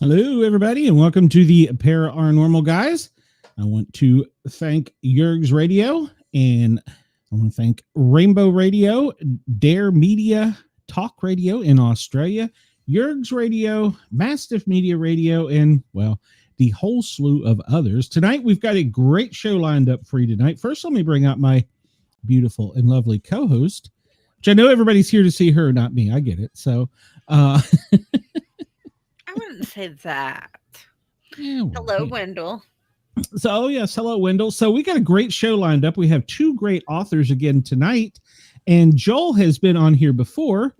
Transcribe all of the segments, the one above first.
Hello, everybody, and welcome to the Para OR Normal Guyz. I want to thank Yerg's Radio, and I want to thank Rainbow Radio, Dare Media Talk Radio in Australia, Yerg's Radio, Mastiff Media Radio, and, well, the whole slew of others. Tonight, we've got a great show lined up for you tonight. First, let me bring out my beautiful and lovely co-host, which I know everybody's here to see her, not me. I get it. So, I wouldn't say that. yeah, well, Hello, Wendell. So, yes, hello, Wendell. So we got a great show lined up. We have two great authors again tonight, and Joel has been on here before.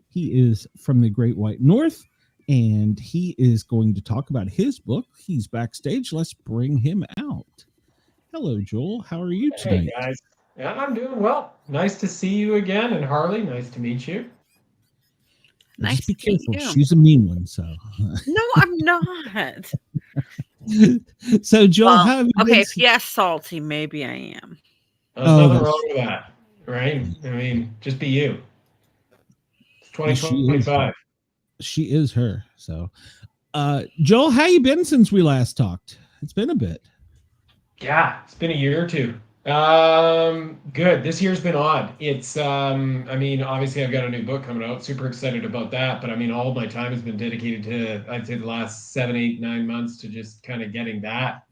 He is from the Great White North, and he is going to talk about his book. He's backstage. Let's bring him out. Hello, Joel. How are you tonight? Hey, guys. Yeah, I'm doing well. Nice to see you again. And Harley, nice to meet you. Nice Just be to meet careful. you. She's a mean one, so. No, I'm not. So, Joel, how have you okay, been? if yes, salty, maybe I am. There's nothing wrong with that, right? I mean, just be you. It's 2025. She is her. So, Joel, how you been since we last talked? It's been a bit. Yeah, it's been a year or two. Good. This year's been odd. It's, I mean, obviously I've got a new book coming out. Super excited about that. But I mean, all of my time has been dedicated to, I'd say, the last 7, 8, 9 months to just kind of getting that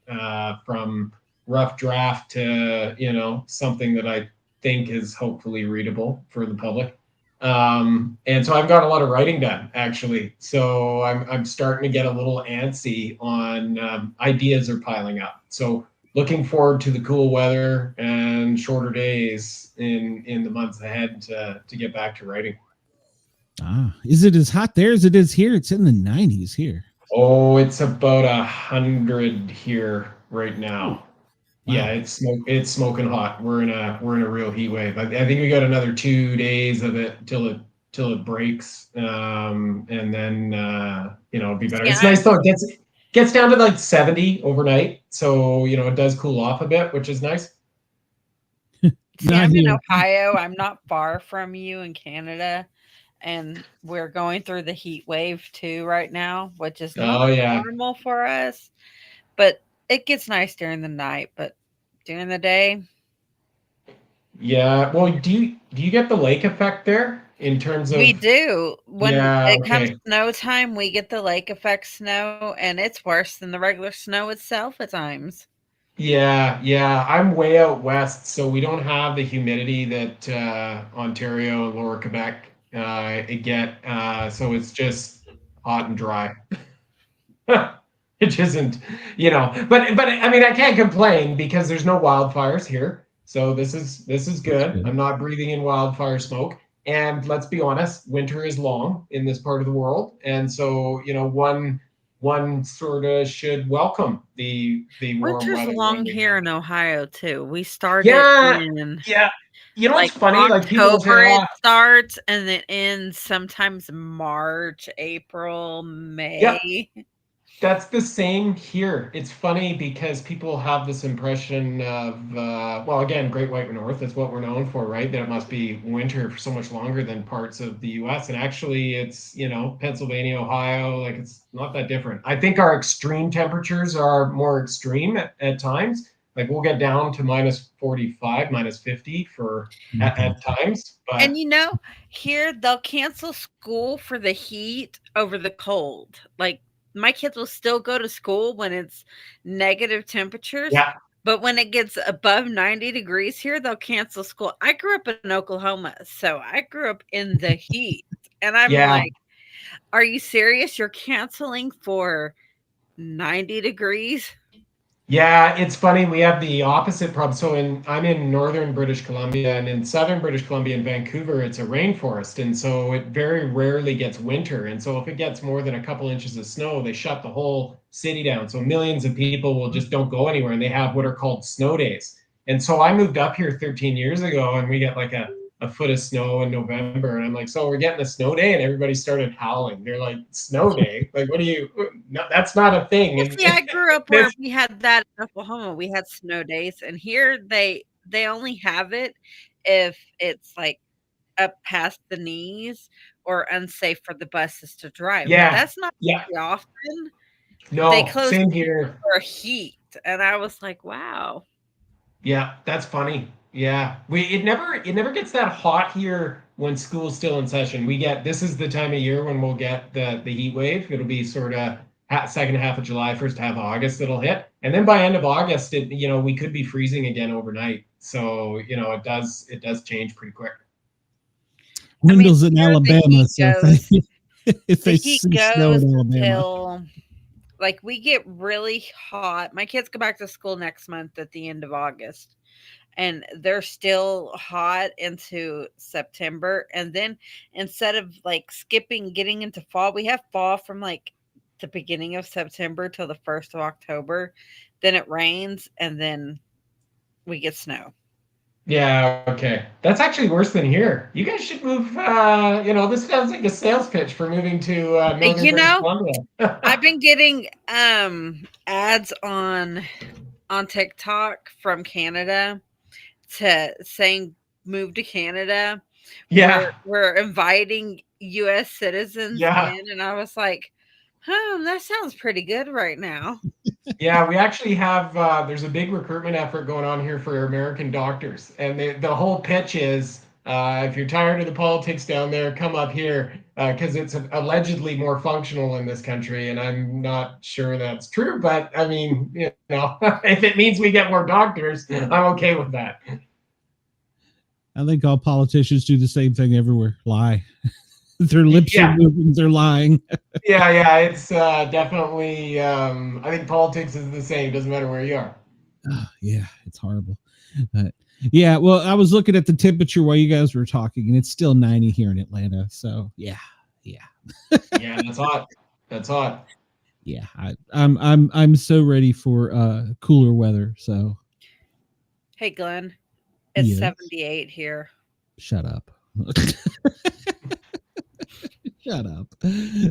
from rough draft to, something that I think is hopefully readable for the public. And so I've got a lot of writing done, actually. So I'm starting to get a little antsy on ideas are piling up. So looking forward to the cool weather and shorter days in the months ahead to get back to writing. Is it as hot there as it is here? It's in the 90s here. Oh, it's about 100 here right now. Wow. Yeah, it's smoking hot. We're in a real heat wave. I think we got another 2 days of it till it breaks, and then it'll be better. Yeah. It's nice though. It gets down to like 70 overnight, so it does cool off a bit, which is nice. See, I'm in Ohio. I'm not far from you in Canada, and we're going through the heat wave too right now, which is not normal for us. But it gets nice during the night, but during the day. Yeah. Well, do you get the lake effect there in terms of? We do. When it comes snow time, we get the lake effect snow, and it's worse than the regular snow itself at times. Yeah. I'm way out west, so we don't have the humidity that Ontario and Lower Quebec get. So it's just hot and dry. It isn't, but I mean, I can't complain because there's no wildfires here. So this is good. I'm not breathing in wildfire smoke. And let's be honest, winter is long in this part of the world. And so, one sort of should welcome the warm weather. Winter's long here in Ohio too. We started in it's funny, like people October it starts and it ends sometimes March, April, May. Yeah. That's the same here. It's funny because people have this impression of, again, Great White North, that's what we're known for, right? That it must be winter for so much longer than parts of the US. And actually it's, Pennsylvania, Ohio, like it's not that different. I think our extreme temperatures are more extreme at times. Like we'll get down to minus 45, minus 50 at times. But and here they'll cancel school for the heat over the cold. Like, my kids will still go to school when it's negative temperatures. Yeah. But when it gets above 90 degrees here, they'll cancel school. I grew up in Oklahoma, so I grew up in the heat. And I'm like, are you serious? You're canceling for 90 degrees? Yeah, it's funny. We have the opposite problem. So I'm in northern British Columbia, and in southern British Columbia in Vancouver, it's a rainforest. And so it very rarely gets winter. And so if it gets more than a couple inches of snow, they shut the whole city down. So millions of people will just don't go anywhere, and they have what are called snow days. And so I moved up here 13 years ago, and we get like a foot of snow in November. And I'm like, so we're getting a snow day? And everybody started howling. They're like, snow day? Like, no, that's not a thing. Well, see, I grew up where we had that in Oklahoma. We had snow days. And here they only have it if it's like up past the knees or unsafe for the buses to drive. Yeah. But that's not very often. No, they closed same here for heat, and I was like, wow. Yeah, that's funny. Yeah, it never gets that hot here when school's still in session. This is the time of year when we'll get the heat wave. It'll be sort of second half of July, first half of August it'll hit, and then by end of August, we could be freezing again overnight. So it does change pretty quick. Wendell's in Alabama, so if the they heat see snow goes in Alabama, until like we get really hot. My kids go back to school next month at the end of August, and they're still hot into September. And then instead of like getting into fall, we have fall from like the beginning of September till the 1st of October. Then it rains, and then we get snow. Yeah, okay. That's actually worse than here. You guys should move, this sounds like a sales pitch for moving to northern British Columbia. I've been getting ads on TikTok from Canada saying move to Canada. Yeah. We're inviting US citizens in, and I was like, that sounds pretty good right now. Yeah, we actually have, there's a big recruitment effort going on here for American doctors. And the whole pitch is, if you're tired of the politics down there, come up here, because it's allegedly more functional in this country. And I'm not sure that's true, but I mean, if it means we get more doctors, I'm okay with that. I think all politicians do the same thing everywhere. Lie. Their lips are moving, they're lying. Yeah, it's definitely, I think politics is the same, doesn't matter where you are. Yeah, it's horrible. Yeah, well, I was looking at the temperature while you guys were talking, and it's still 90 here in Atlanta. So yeah. Yeah, that's hot. Yeah, I'm so ready for cooler weather. So hey Glenn, it's 78 here. Shut up. Shut up.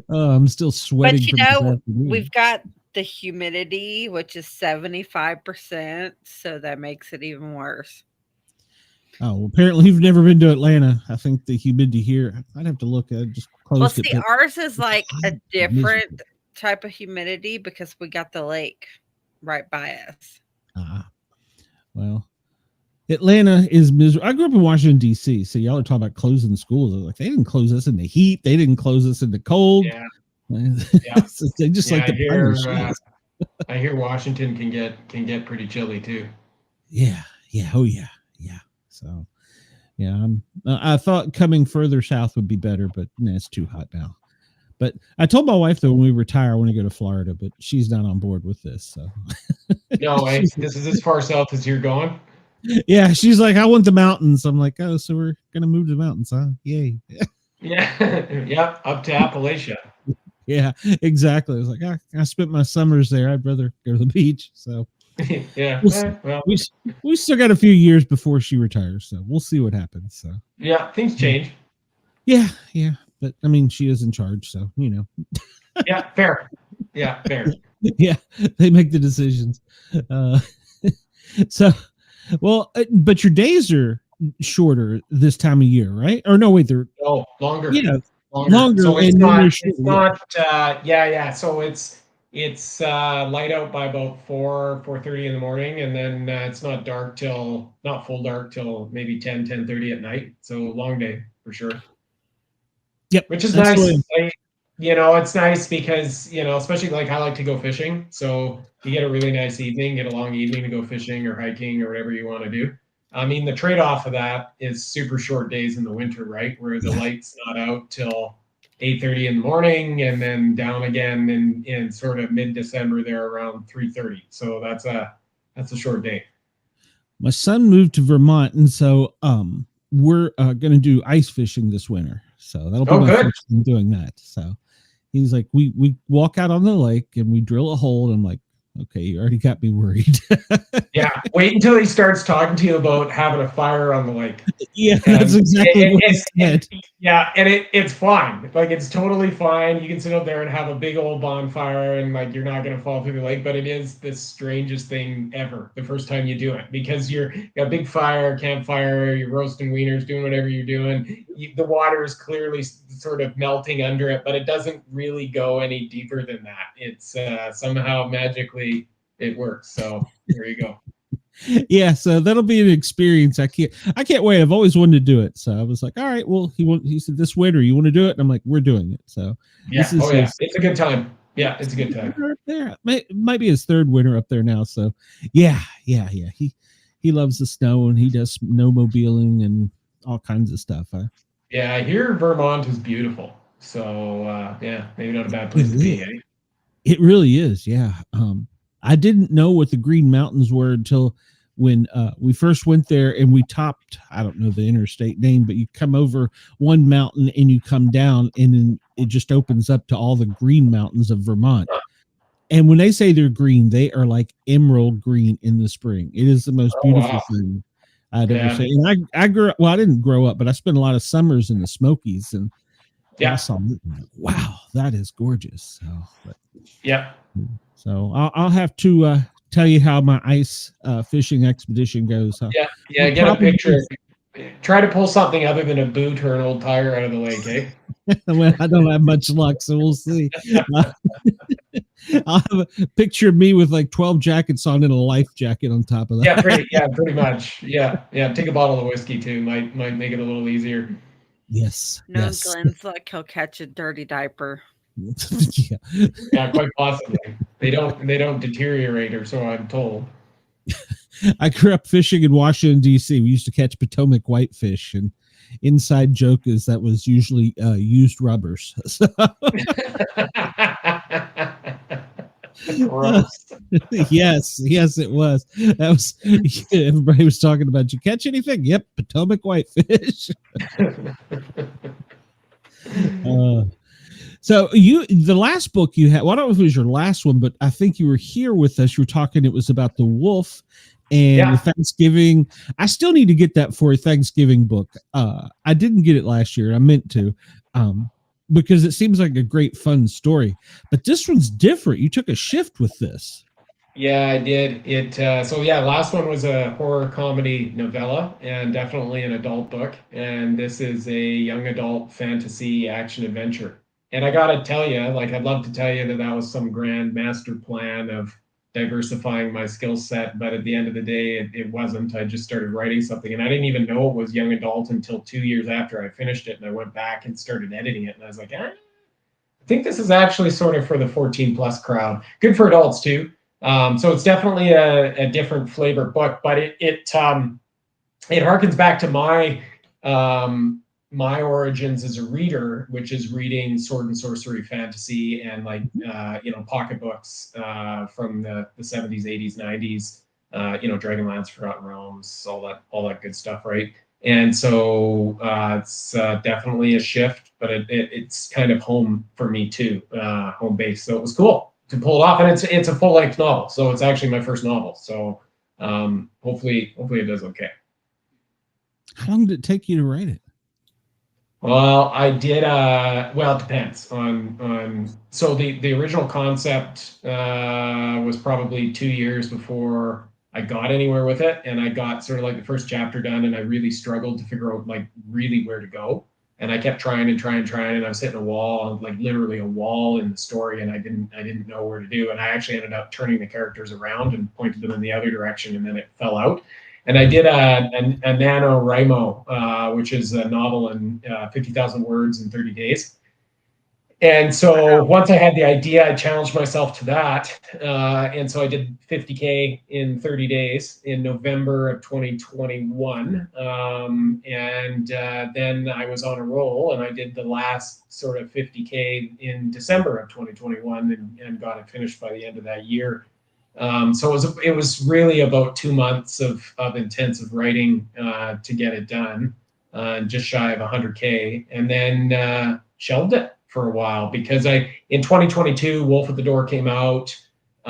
I'm still sweating. But we've got the humidity, which is 75%, so that makes it even worse. Oh, well, apparently you've never been to Atlanta. I think the humidity here, I'd have to look at it. Just close it. Well, see, ours is like a different type of humidity because we got the lake right by us. Well, Atlanta is miserable. I grew up in Washington, D.C., so y'all are talking about closing the schools. Like, they didn't close us in the heat. They didn't close us in the cold. Yeah. They just like the I hear Washington can get pretty chilly too. Yeah. Oh yeah. So yeah, I thought coming further south would be better, but it's too hot now. But I told my wife that when we retire, I want to go to Florida, but she's not on board with this. So no, this is as far south as you're going. Yeah, she's like, I want the mountains. I'm like, oh, so we're gonna move to the mountains, huh? Yay. Yeah, up to Appalachia. Yeah, exactly. I was like, I spent my summers there. I'd rather go to the beach. So yeah, we still got a few years before she retires, so we'll see what happens. So yeah, things change. Yeah, but I mean, she is in charge, so Yeah, fair. Yeah, fair. Yeah, they make the decisions. So, well, but your days are shorter this time of year, right? Or no, wait, they're longer. Yeah, longer. So it's not. So it's light out by about 4:30 in the morning, and then it's not full dark till maybe 10:30 at night. So long day for sure. Yep, which is nice. It's nice because especially like I like to go fishing, so you get a really nice evening, get a long evening to go fishing or hiking or whatever you want to do. I mean, the trade-off of that is super short days in the winter, right? Where the light's not out till 8:30 in the morning, and then down again in sort of mid-December there around 3:30. So that's a short day. My son moved to Vermont, and so we're going to do ice fishing this winter. So that'll be my first time doing that. So he's like, we walk out on the lake and we drill a hole, and I'm like, Okay, you already got me worried. Yeah, wait until he starts talking to you about having a fire on the lake. Yeah, that's exactly what he said. Yeah, and it's fine. Like, it's totally fine. You can sit up there and have a big old bonfire, and like you're not gonna fall through the lake. But it is the strangest thing ever the first time you do it, because you got a big fire, campfire, you're roasting wieners, doing whatever you're doing. The water is clearly sort of melting under it, but it doesn't really go any deeper than that. It's somehow magically it works. So there you go. Yeah, so that'll be an experience. I can't wait. I've always wanted to do it. So I was like, all right, well, he said this winter, you want to do it? And I'm like, we're doing it. So yeah, it's a good time. Yeah, it's a good time. Up there. It might be his third winter up there now. So yeah. He loves the snow, and he does snowmobiling and all kinds of stuff. Yeah, I hear Vermont is beautiful. So yeah, maybe not a bad place to be. Eh? It really is. Yeah. I didn't know what the Green Mountains were until when we first went there, and we topped, I don't know the interstate name, but you come over one mountain and you come down, and then it just opens up to all the green mountains of Vermont. And when they say they're green, they are like emerald green in the spring. It is the most beautiful thing I'd ever seen. And I grew up, well, I didn't grow up, but I spent a lot of summers in the Smokies, and I saw it, like, wow, that is gorgeous. So I'll have to tell you how my ice fishing expedition goes. Yeah, get a picture. Try to pull something other than a boot or an old tire out of the lake, eh? Well, I don't have much luck, so we'll see. I'll have a picture of me with like 12 jackets on and a life jacket on top of that. Pretty much. Yeah. Take a bottle of whiskey too. Might make it a little easier. Yes. Glenn's like he'll catch a dirty diaper. Yeah, quite possibly. They don't deteriorate, or so I'm told. I grew up fishing in Washington, D.C. We used to catch Potomac whitefish, and inside joke is that was usually used rubbers. So. Gross. Yes, it was. That was everybody was talking about. Did you catch anything? Yep, Potomac whitefish. So the last book you had, well, I don't know if it was your last one, but I think you were here with us. You were talking, it was about the wolf and the Thanksgiving. I still need to get that for a Thanksgiving book. I didn't get it last year. I meant to, because it seems like a great fun story, but this one's different. You took a shift with this. Yeah, I did. Last one was a horror comedy novella, and definitely an adult book. And this is a young adult fantasy action adventure. And I got to tell you, like, I'd love to tell you that was some grand master plan of diversifying my skill set. But at the end of the day, it wasn't. I just started writing something, and I didn't even know it was young adult until 2 years after I finished it. And I went back and started editing it. And I was like, I think this is actually sort of for the 14 plus crowd. Good for adults too. So it's definitely a different flavor book, but it harkens back to my origins as a reader, which is reading sword and sorcery fantasy and pocketbooks from the 70s, 80s, 90s, Dragonlance, Forgotten Realms, all that good stuff, right? And so it's definitely a shift, but it's kind of home for me too, home base. So it was cool to pull it off, and it's a full length novel, so it's actually my first novel. So hopefully it does okay. How long did it take you to write it? Well, I did. Well, it depends on. So the original concept was probably 2 years before I got anywhere with it, and I got sort of like the first chapter done, and I really struggled to figure out like really where to go. And I kept trying, and I was hitting a wall, like literally a wall in the story, and I didn't know where to do. And I actually ended up turning the characters around and pointed them in the other direction, and then it fell out. And I did a NaNoWriMo, which is a novel in 50,000 words in 30 days. And so once I had the idea, I challenged myself to that. And so I did 50K in 30 days in November of 2021. Then I was on a roll, and I did the last sort of 50K in December of 2021 and got it finished by the end of that year. So it was really about 2 months of intensive writing to get it done, just shy of 100K, and then shelved it for a while because in 2022, Wolf at the Door came out.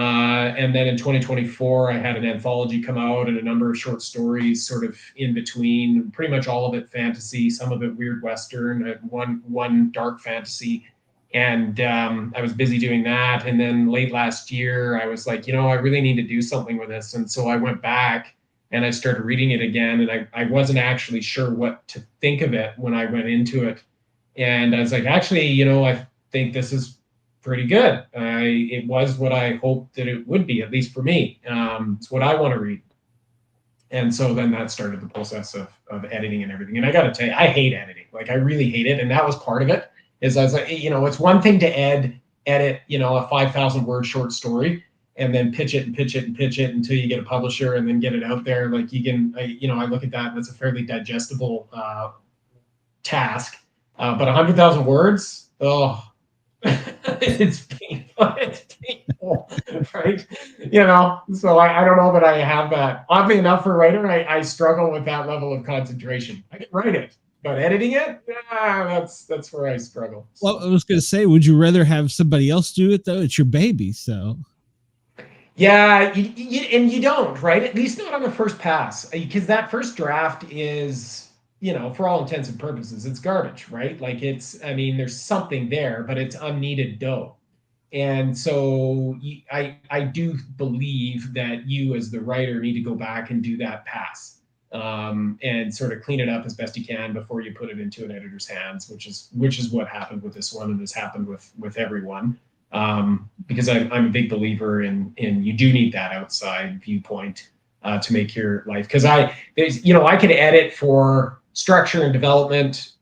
And then in 2024, I had an anthology come out and a number of short stories sort of in between, pretty much all of it fantasy, some of it weird Western, one dark fantasy. And I was busy doing that. And then late last year, I was like, I really need to do something with this. And so I went back and I started reading it again. And I wasn't actually sure what to think of it when I went into it. And I was like, actually, I think this is pretty good. It was what I hoped that it would be, at least for me. It's what I want to read. And so then that started the process of editing and everything. And I got to tell you, I hate editing. Like, I really hate it. And that was part of it. Is I was like, it's one thing to edit, a 5,000 word short story and then pitch it until you get a publisher and then get it out there. Like you can, I look at that and that's a fairly digestible task. But 100,000 words, it's painful. It's painful, right? So I don't know that I have that. Oddly enough, for a writer, I struggle with that level of concentration. I can write it. But editing it, that's where I struggle. So. Well, I was going to say, would you rather have somebody else do it, though? It's your baby, so. Yeah, and you don't, right? At least not on the first pass. Because that first draft is, for all intents and purposes, it's garbage, right? Like there's something there, but it's unneeded dough. And so I do believe that you as the writer need to go back and do that pass. And sort of clean it up as best you can before you put it into an editor's hands, which is what happened with this one, and has happened with everyone. Because I'm a big believer in you do need that outside viewpoint to make your life. Because I could edit for structure and development,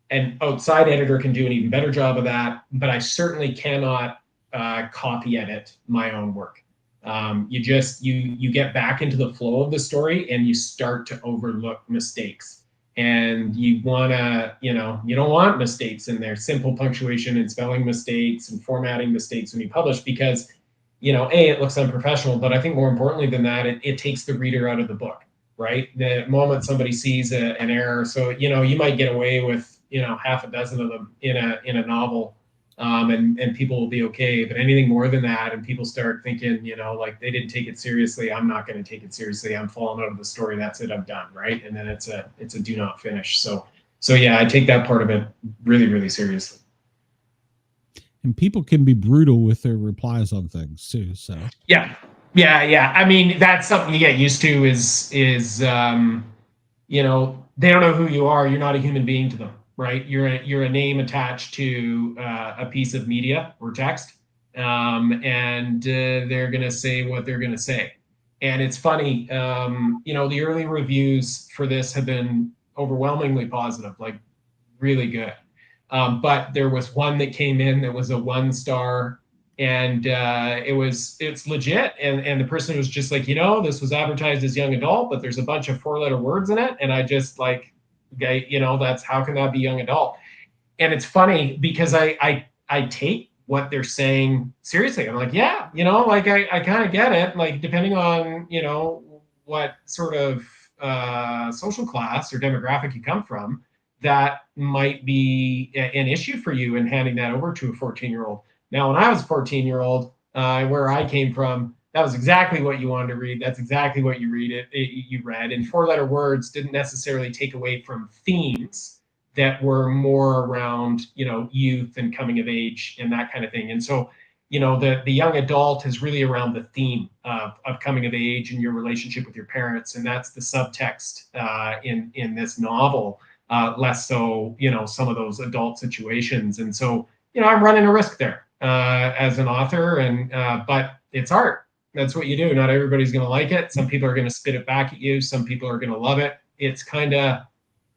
and outside editor can do an even better job of that. But I certainly cannot copy edit my own work. You get back into the flow of the story and you start to overlook mistakes, and you don't want mistakes in there, simple punctuation and spelling mistakes and formatting mistakes when you publish, because it looks unprofessional, but I think more importantly than that, it takes the reader out of the book, right? The moment somebody sees an error, so you might get away with half a dozen of them in a novel. And people will be okay, but anything more than that, and people start thinking, like they didn't take it seriously, I'm not going to take it seriously, I'm falling out of the story, that's it, I'm done, right? And then it's a do not finish. So yeah, I take that part of it really, really seriously. And people can be brutal with their replies on things too. So yeah. I mean, that's something you get used to. Is they don't know who you are. You're not a human being to them. Right, you're a name attached to a piece of media or text, and they're gonna say what they're gonna say. And it's funny, the early reviews for this have been overwhelmingly positive, like really good. But there was one that came in that was a 1-star, and it's legit. And the person was just like, this was advertised as young adult, but there's a bunch of 4-letter words in it, and I just like. That's how can that be young adult? And it's funny because I take what they're saying seriously. I'm like, yeah, I kind of get it. Like, depending on, what sort of social class or demographic you come from, that might be an issue for you in handing that over to a 14-year-old. Now, when I was a 14-year-old, where I came from, that was exactly what you wanted to read. That's exactly what you read. And 4-letter words didn't necessarily take away from themes that were more around, youth and coming of age and that kind of thing. And so, the young adult is really around the theme of coming of age and your relationship with your parents. And that's the subtext in this novel, less so, some of those adult situations. And so, I'm running a risk there as an author, but it's art. That's what you do. Not everybody's going to like it. Some people are going to spit it back at you. Some people are going to love it. It's kind of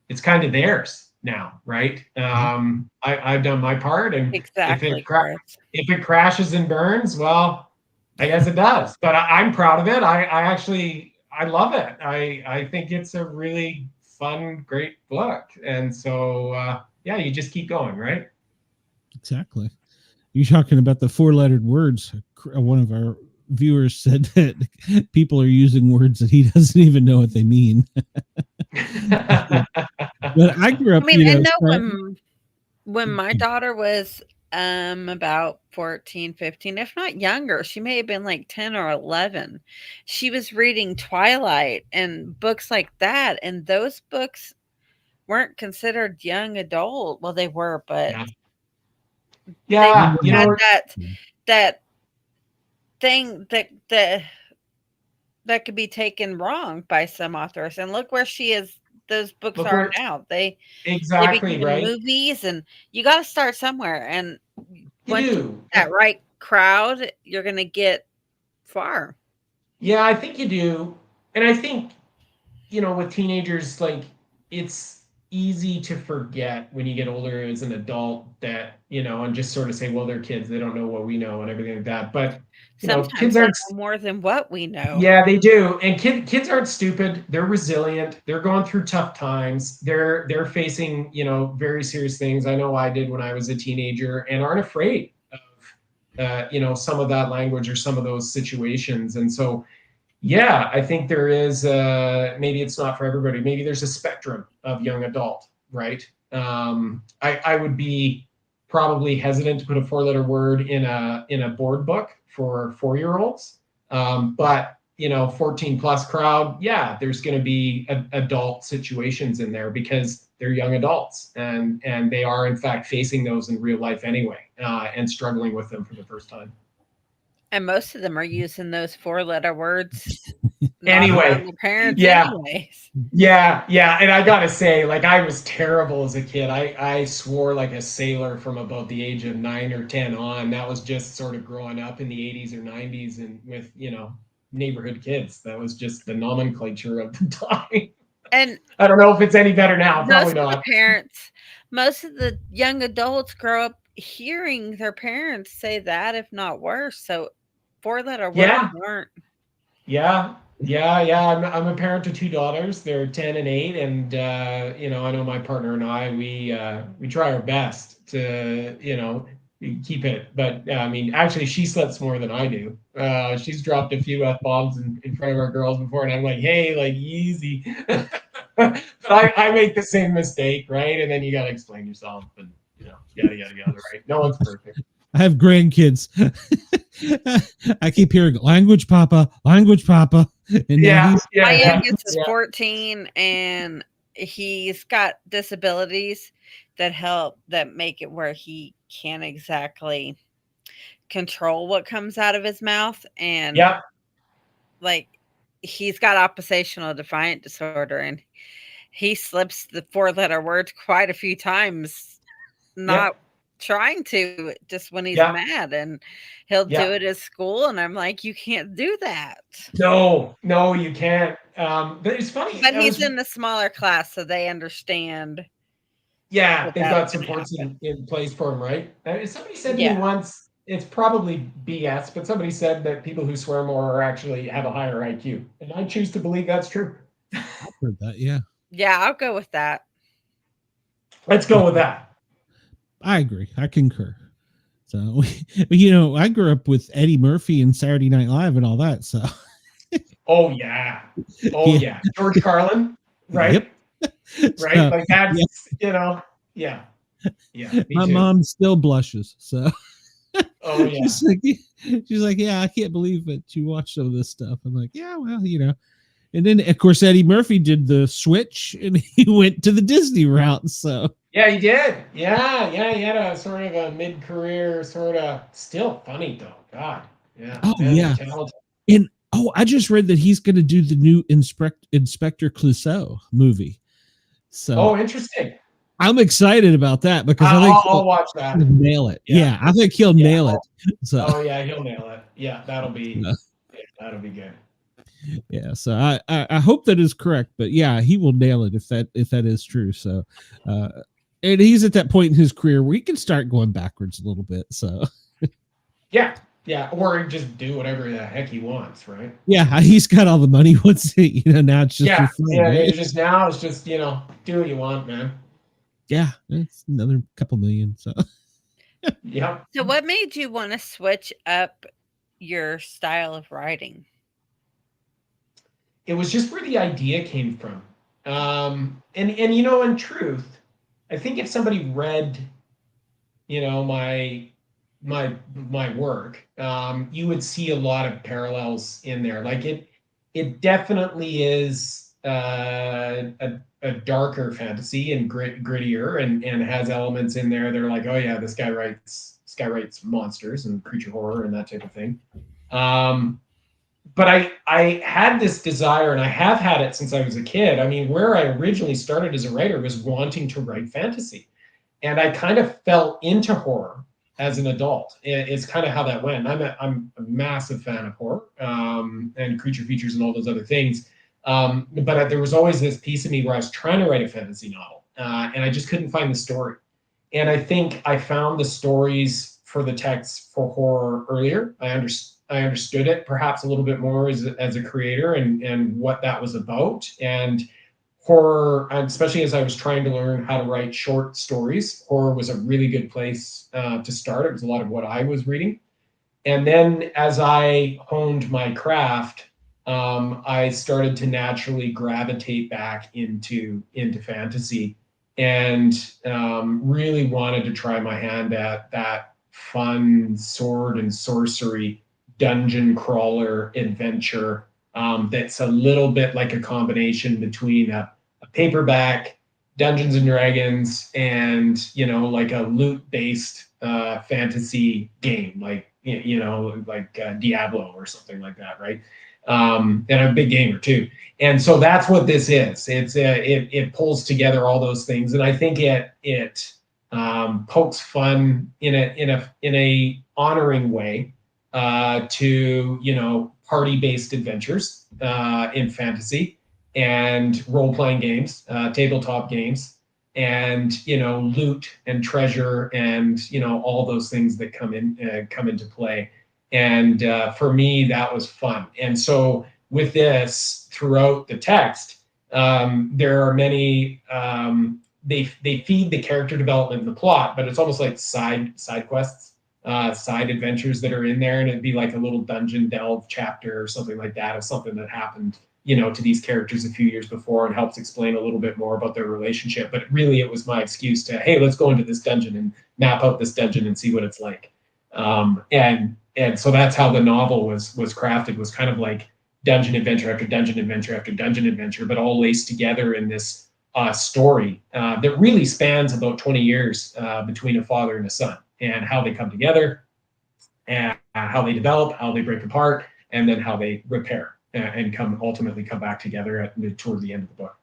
theirs now, right? I've done my part, and exactly. If it crashes and burns, well, I guess it does. But I'm proud of it. I love it. I think it's a really fun, great book. And so you just keep going, right? Exactly. You're talking about the 4-lettered words. One of our viewers said that people are using words that he doesn't even know what they mean. But I grew up. I know when my daughter was About 14, 15, if not younger. She may have been like 10 or 11. She was reading Twilight and books like that, and those books weren't considered young adult. Well, they were, but they Yeah, you had know, that thing that could be taken wrong by some authors. And look where she is. Those books look are where now. They exactly became right. movies, and you got to start somewhere. And You once you do. get that right crowd, you're going to get far. Yeah, I think you do. And I think, with teenagers, like, it's easy to forget when you get older as an adult that, and just sort of say, well, they're kids, they don't know what we know and everything like that. But, Sometimes kids they aren't. know more than what we know. Yeah, they do. And kids aren't stupid. They're resilient. They're going through tough times. They're facing, very serious things. I know I did when I was a teenager, and aren't afraid of, some of that language or some of those situations. And so, yeah, I think there is, maybe it's not for everybody. Maybe there's a spectrum of young adult, right? I would be probably hesitant to put a 4-letter word in a board book for 4-year-olds. But 14 plus crowd, yeah, there's going to be adult situations in there because they're young adults, and they are in fact facing those in real life anyway, and struggling with them for the first time. And most of them are using those 4-letter words Anyway, the parents yeah. anyways. Yeah, and I gotta say, like, I was terrible as a kid. I swore like a sailor from about the age of 9 or 10 on. That was just sort of growing up in the 80s or 90s and with, neighborhood kids. That was just the nomenclature of the time. And I don't know if it's any better now. Probably not. Most of the young adults grow up hearing their parents say that, if not worse. So 4-letter words weren't. Yeah. I'm a parent to 2 daughters. They're 10 and 8, and I know my partner and I, we try our best to keep it. But I mean, actually, she sleeps more than I do. She's dropped a few F-bombs in front of our girls before, and I'm like, hey, like, easy. But I make the same mistake, right? And then you got to explain yourself, and yada yada yada, right? No one's perfect. I have grandkids. I keep hearing language papa. And my youngest is 14, and he's got disabilities that make it where he can't exactly control what comes out of his mouth. And like, he's got oppositional defiant disorder, and he slips the 4-letter words quite a few times, not trying to, just when he's mad, and he'll do it at school, and I'm like, you can't do that. No, you can't. But it's funny. But he's in the smaller class, so they understand. Yeah, they've got supports in place for him, right? Somebody said to me once, it's probably BS, but somebody said that people who swear more actually have a higher IQ, and I choose to believe that's true. I've heard that, yeah. Yeah, I'll go with that. Let's go with that. I agree. I concur. So, I grew up with Eddie Murphy and Saturday Night Live and all that. So, oh yeah, George Carlin, right? Yep. Right, like that's yeah. My mom still blushes. So, oh yeah, she's like, yeah, I can't believe that you watched some of this stuff. I'm like, yeah, well, And then, of course, Eddie Murphy did the switch, and he went to the Disney route. So yeah, he did. Yeah, he had a sort of a mid-career, sort of still funny though. God, yeah. Oh yeah, and I just read that he's going to do the new Inspector Clouseau movie. So interesting. I'm excited about that because I think I'll watch that. Nail it. Yeah, I think he'll nail it. So. Oh yeah, he'll nail it. Yeah, that'll be good. Yeah, so I hope that is correct, but yeah, he will nail it if that is true. So, and he's at that point in his career where he can start going backwards a little bit. So, yeah, or just do whatever the heck he wants, right? Yeah, he's got all the money. Once now it's just for fun, right? It's just do what you want, man. Yeah, it's another couple million. So, yeah. So, what made you want to switch up your style of writing? It was just where the idea came from. And in truth, I think if somebody read, my work, you would see a lot of parallels in there. Like it definitely is a darker fantasy and grittier, and has elements in there that are like, oh yeah, this guy writes monsters and creature horror and that type of thing. But I had this desire, and I have had it since I was a kid. I mean, where I originally started as a writer was wanting to write fantasy. And I kind of fell into horror as an adult. It's kind of how that went. I'm a massive fan of horror and creature features and all those other things. But there was always this piece of me where I was trying to write a fantasy novel, and I just couldn't find the story. And I think I found the stories for the text for horror earlier. I understood it perhaps a little bit more as a creator and what that was about. And horror, especially as I was trying to learn how to write short stories, horror was a really good place to start. It was a lot of what I was reading. And then as I honed my craft, I started to naturally gravitate back into fantasy, and really wanted to try my hand at that fun sword and sorcery dungeon crawler adventure that's a little bit like a combination between a paperback Dungeons and Dragons and like a loot-based fantasy game, like Diablo or something like that, right? And I'm a big gamer too, and so that's what this is. It pulls together all those things, and I think it pokes fun in a honoring way to party-based adventures in fantasy and role-playing games, tabletop games, and loot and treasure and all those things that come into play. And for me, that was fun. And so with this, throughout the text, there are many. They feed the character development and the plot, but it's almost like side quests, side adventures that are in there, and it'd be like a little dungeon delve chapter or something like that of something that happened to these characters a few years before, and helps explain a little bit more about their relationship. But really, it was my excuse to, hey, let's go into this dungeon and map out this dungeon and see what it's like. And so that's how the novel was crafted, was kind of like dungeon adventure after dungeon adventure after dungeon adventure, but all laced together in this story that really spans about 20 years between a father and a son, and how they come together, and how they develop, how they break apart, and then how they repair and ultimately come back together toward the end of the book.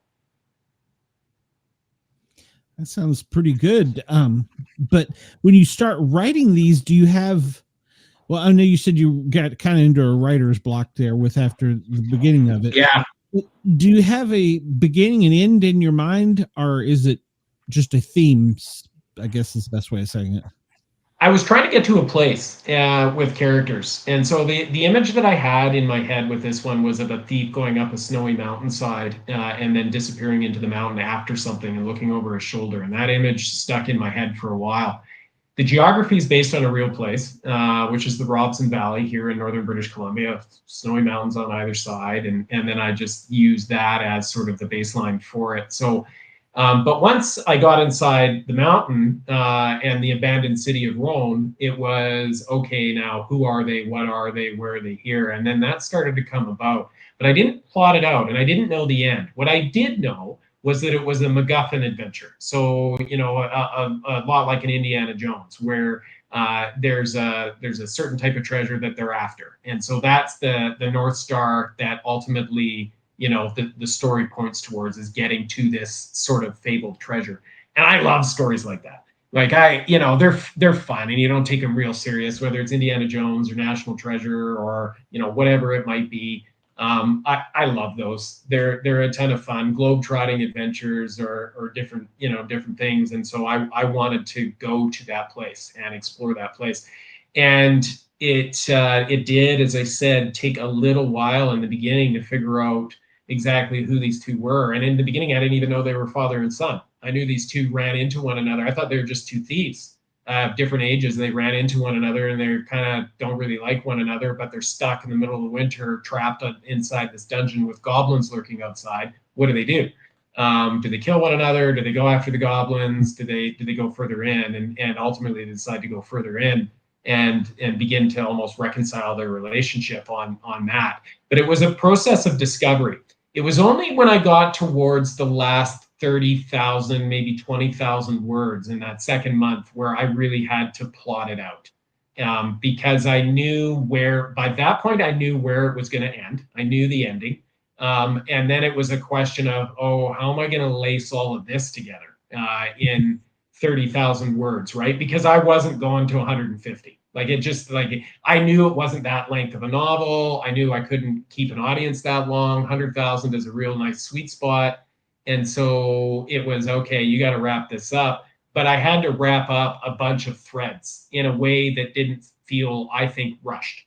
That sounds pretty good. But when you start writing these, do you have, well, I know you said you got kind of into a writer's block there after the beginning of it. Yeah. Do you have a beginning and end in your mind, or is it just a theme? I guess is the best way of saying it. I was trying to get to a place with characters. And so the image that I had in my head with this one was of a thief going up a snowy mountainside and then disappearing into the mountain after something and looking over his shoulder. And that image stuck in my head for a while. The geography is based on a real place, which is the Robson Valley here in northern British Columbia, snowy mountains on either side. And then I just used that as sort of the baseline for it. So, but once I got inside the mountain and the abandoned city of Rome, it was, okay, now who are they? What are they? Where are they here? And then that started to come about. But I didn't plot it out, and I didn't know the end. What I did know was that it was a MacGuffin adventure. So, a lot like an Indiana Jones, where there's a certain type of treasure that they're after. And so that's the North Star that ultimately, the story points towards, is getting to this sort of fabled treasure. And I love stories like that. Like they're fun, and you don't take them real serious, whether it's Indiana Jones or National Treasure or, whatever it might be. I love those. They're a ton of fun, globe-trotting adventures or different things. And so I wanted to go to that place and explore that place. And it did, as I said, take a little while in the beginning to figure out exactly who these two were. And in the beginning, I didn't even know they were father and son. I knew these two ran into one another. I thought they were just two thieves. Different ages, they ran into one another, and they kind of don't really like one another, but they're stuck in the middle of the winter, trapped inside this dungeon with goblins lurking outside. What do? Do they kill one another? Do they go after the goblins? Do they go further in? And ultimately they decide to go further in and begin to almost reconcile their relationship on that. But it was a process of discovery. It was only when I got towards the last 30,000, maybe 20,000 words in that second month where I really had to plot it out. Because I knew by that point, I knew where it was going to end. I knew the ending. And then it was a question of, how am I going to lace all of this together in 30,000 words, right? Because I wasn't going to 150. I knew it wasn't that length of a novel. I knew I couldn't keep an audience that long. 100,000 is a real nice sweet spot. And so it was, okay, you got to wrap this up. But I had to wrap up a bunch of threads in a way that didn't feel, I think, rushed.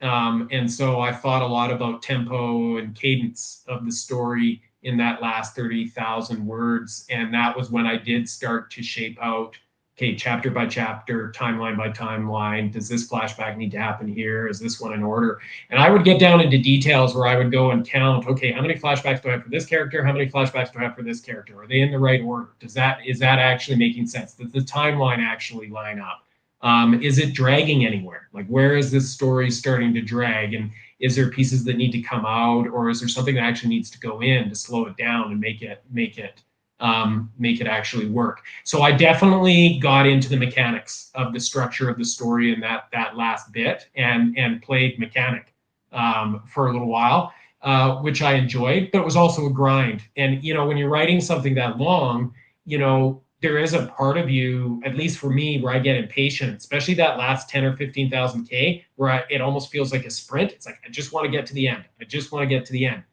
And so I thought a lot about tempo and cadence of the story in that last 30,000 words. And that was when I did start to shape out, okay, chapter by chapter, timeline by timeline. Does this flashback need to happen here? Is this one in order? And I would get down into details where I would go and count, okay, how many flashbacks do I have for this character? How many flashbacks do I have for this character? Are they in the right order? Is that actually making sense? Does the timeline actually line up? Is it dragging anywhere? Like, where is this story starting to drag? And is there pieces that need to come out, or is there something that actually needs to go in to slow it down and make it actually work? So I definitely got into the mechanics of the structure of the story in that last bit and played mechanic for a little while, which I enjoyed, but it was also a grind. And, when you're writing something that long, there is a part of you, at least for me, where I get impatient, especially that last 10 or 15,000 K, where it almost feels like a sprint. It's like, I just want to get to the end. I just want to get to the end.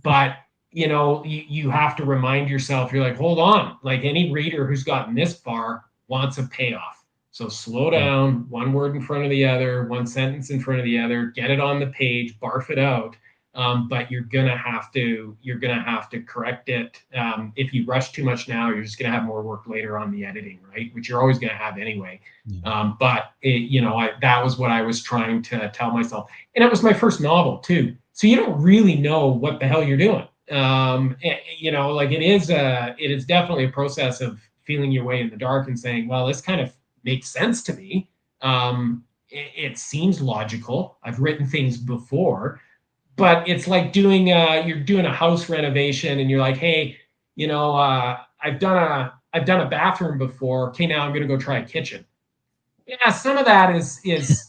But, you have to remind yourself, you're like, hold on. Like, any reader who's gotten this far wants a payoff. So slow down, one word in front of the other, one sentence in front of the other, get it on the page, barf it out. But you're gonna have to correct it. If you rush too much now, you're just gonna have more work later on the editing, right? Which you're always gonna have anyway. Yeah. That was what I was trying to tell myself, and it was my first novel too. So you don't really know what the hell you're doing. It is definitely a process of feeling your way in the dark and saying, well, this kind of makes sense to me. It seems logical. I've written things before. But it's like you're doing a house renovation and you're like, hey, I've done a bathroom before. Okay, now I'm going to go try a kitchen. Yeah, some of that is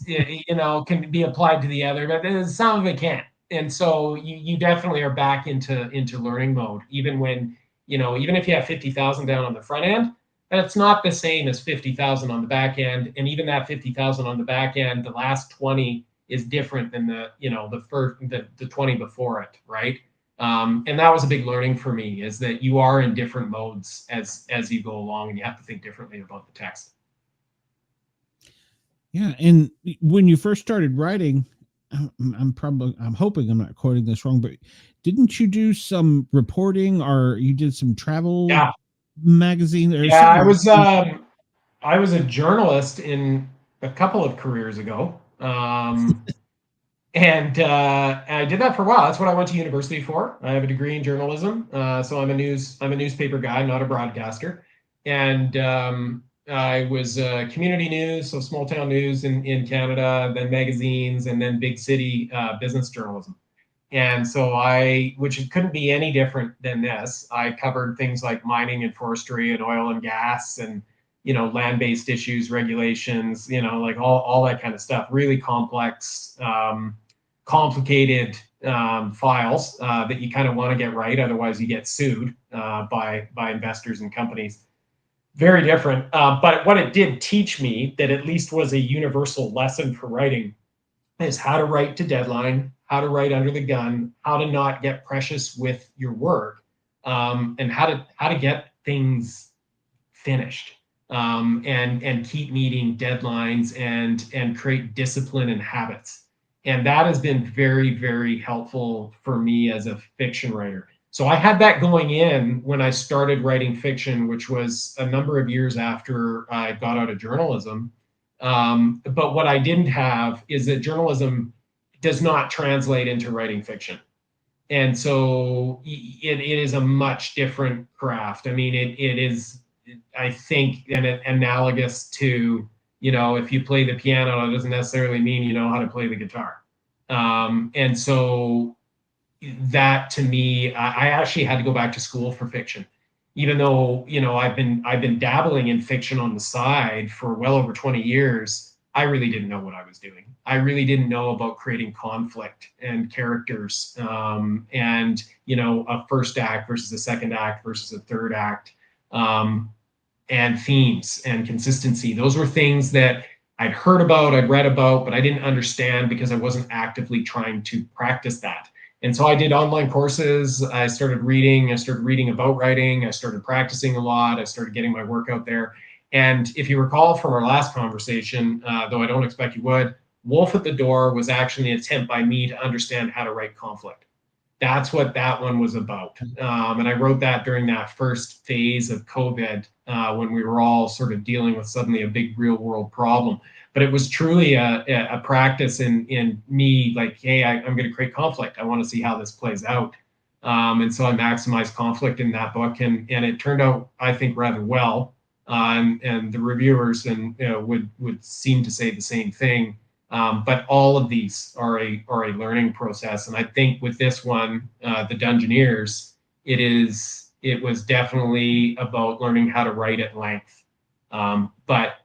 can be applied to the other, but some of it can't. And so you definitely are back into learning mode, even when, even if you have 50,000 down on the front end, that's not the same as 50,000 on the back end. And even that 50,000 on the back end, the last 20 is different than the 20 before it, right? And that was a big learning for me, is that you are in different modes as you go along, and you have to think differently about the text. Yeah, and when you first started writing, I'm hoping I'm not quoting this wrong, but didn't you do some reporting, or you did some travel magazine? Or something? I was a journalist in a couple of careers ago. And I did that for a while. That's what I went to university for. I have a degree in journalism. So I'm a newspaper guy, not a broadcaster. And I was community news, so small town news in Canada, then magazines, and then big city business journalism. And so which couldn't be any different than this. I covered things like mining and forestry and oil and gas and land-based issues, regulations, like all that kind of stuff. Really complex, complicated files that you kind of want to get right. Otherwise, you get sued by investors and companies. Very different. But what it did teach me, that at least was a universal lesson for writing, is how to write to deadline, how to write under the gun, how to not get precious with your work, and how to get things finished. And keep meeting deadlines and create discipline and habits. And that has been very, very helpful for me as a fiction writer. So I had that going in when I started writing fiction, which was a number of years after I got out of journalism. But what I didn't have is that journalism does not translate into writing fiction. And so it is a much different craft. I mean, it is, I think, analogous to, if you play the piano, it doesn't necessarily mean you know how to play the guitar. And so that, to me, I actually had to go back to school for fiction, even though, I've been dabbling in fiction on the side for well over 20 years. I really didn't know what I was doing. I really didn't know about creating conflict and characters, and, a first act versus a second act versus a third act, and themes and consistency. Those were things that I'd heard about, I'd read about, but I didn't understand because I wasn't actively trying to practice that. And so I did online courses. I started reading about writing. I started practicing a lot. I started getting my work out there. And if you recall from our last conversation, though I don't expect you would, Wolf at the Door was actually an attempt by me to understand how to write conflict. That's what that one was about. And I wrote that during that first phase of COVID, when we were all sort of dealing with suddenly a big real world problem. But it was truly a practice in me, like, hey, I'm going to create conflict. I want to see how this plays out. And so I maximized conflict in that book, and it turned out, I think, rather well. And the reviewers would seem to say the same thing. But all of these are a learning process, and I think with this one, the Dungeoneers, it was definitely about learning how to write at length, but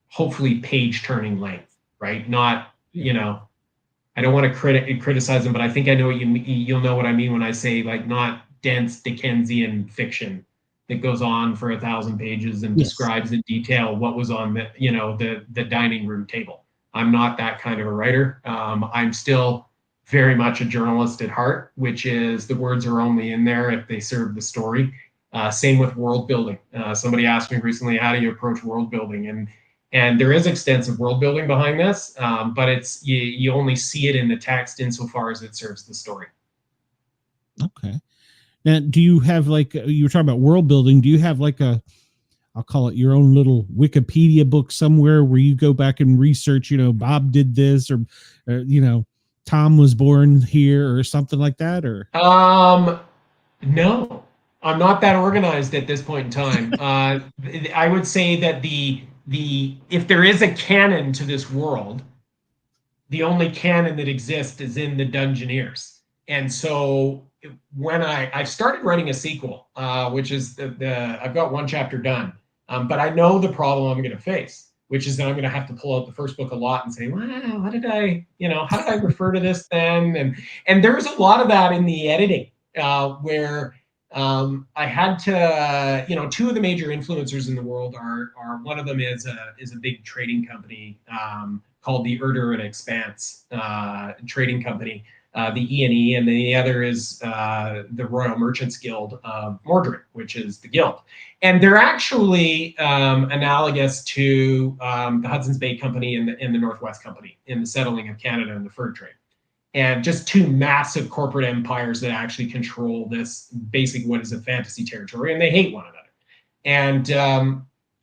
hopefully page turning length, right? Not I don't want to criticize them, but I think I know what you'll know what I mean when I say, like, not dense Dickensian fiction that goes on for 1,000 pages and describes in detail what was on the dining room table. I'm not that kind of a writer. I'm still very much a journalist at heart, which is the words are only in there if they serve the story. Same with world building. Somebody asked me recently, how do you approach world building? And there is extensive world building behind this, but it's you only see it in the text insofar as it serves the story. Okay. Now, do you have, like, you were talking about world building, do you have like I'll call it your own little Wikipedia book somewhere where you go back and research, Bob did this, or Tom was born here, or something like that? Or no, I'm not that organized at this point in time. I would say that the if there is a canon to this world, the only canon that exists is in the Dungeoneers. And so when I started writing a sequel, which is I've got one chapter done, but I know the problem I'm going to face, which is that I'm going to have to pull out the first book a lot and say, well, how did I refer to this then? And there's a lot of that in the editing, where I had to, two of the major influencers in the world are one of them is a big trading company called the Erder and Expanse trading company, the E&E, and the other is the Royal Merchants Guild of Mordred, which is the guild. And they're actually analogous to the Hudson's Bay Company and the Northwest Company in the settling of Canada and the fur trade. And just two massive corporate empires that actually control this basic, what is a fantasy territory, and they hate one another. And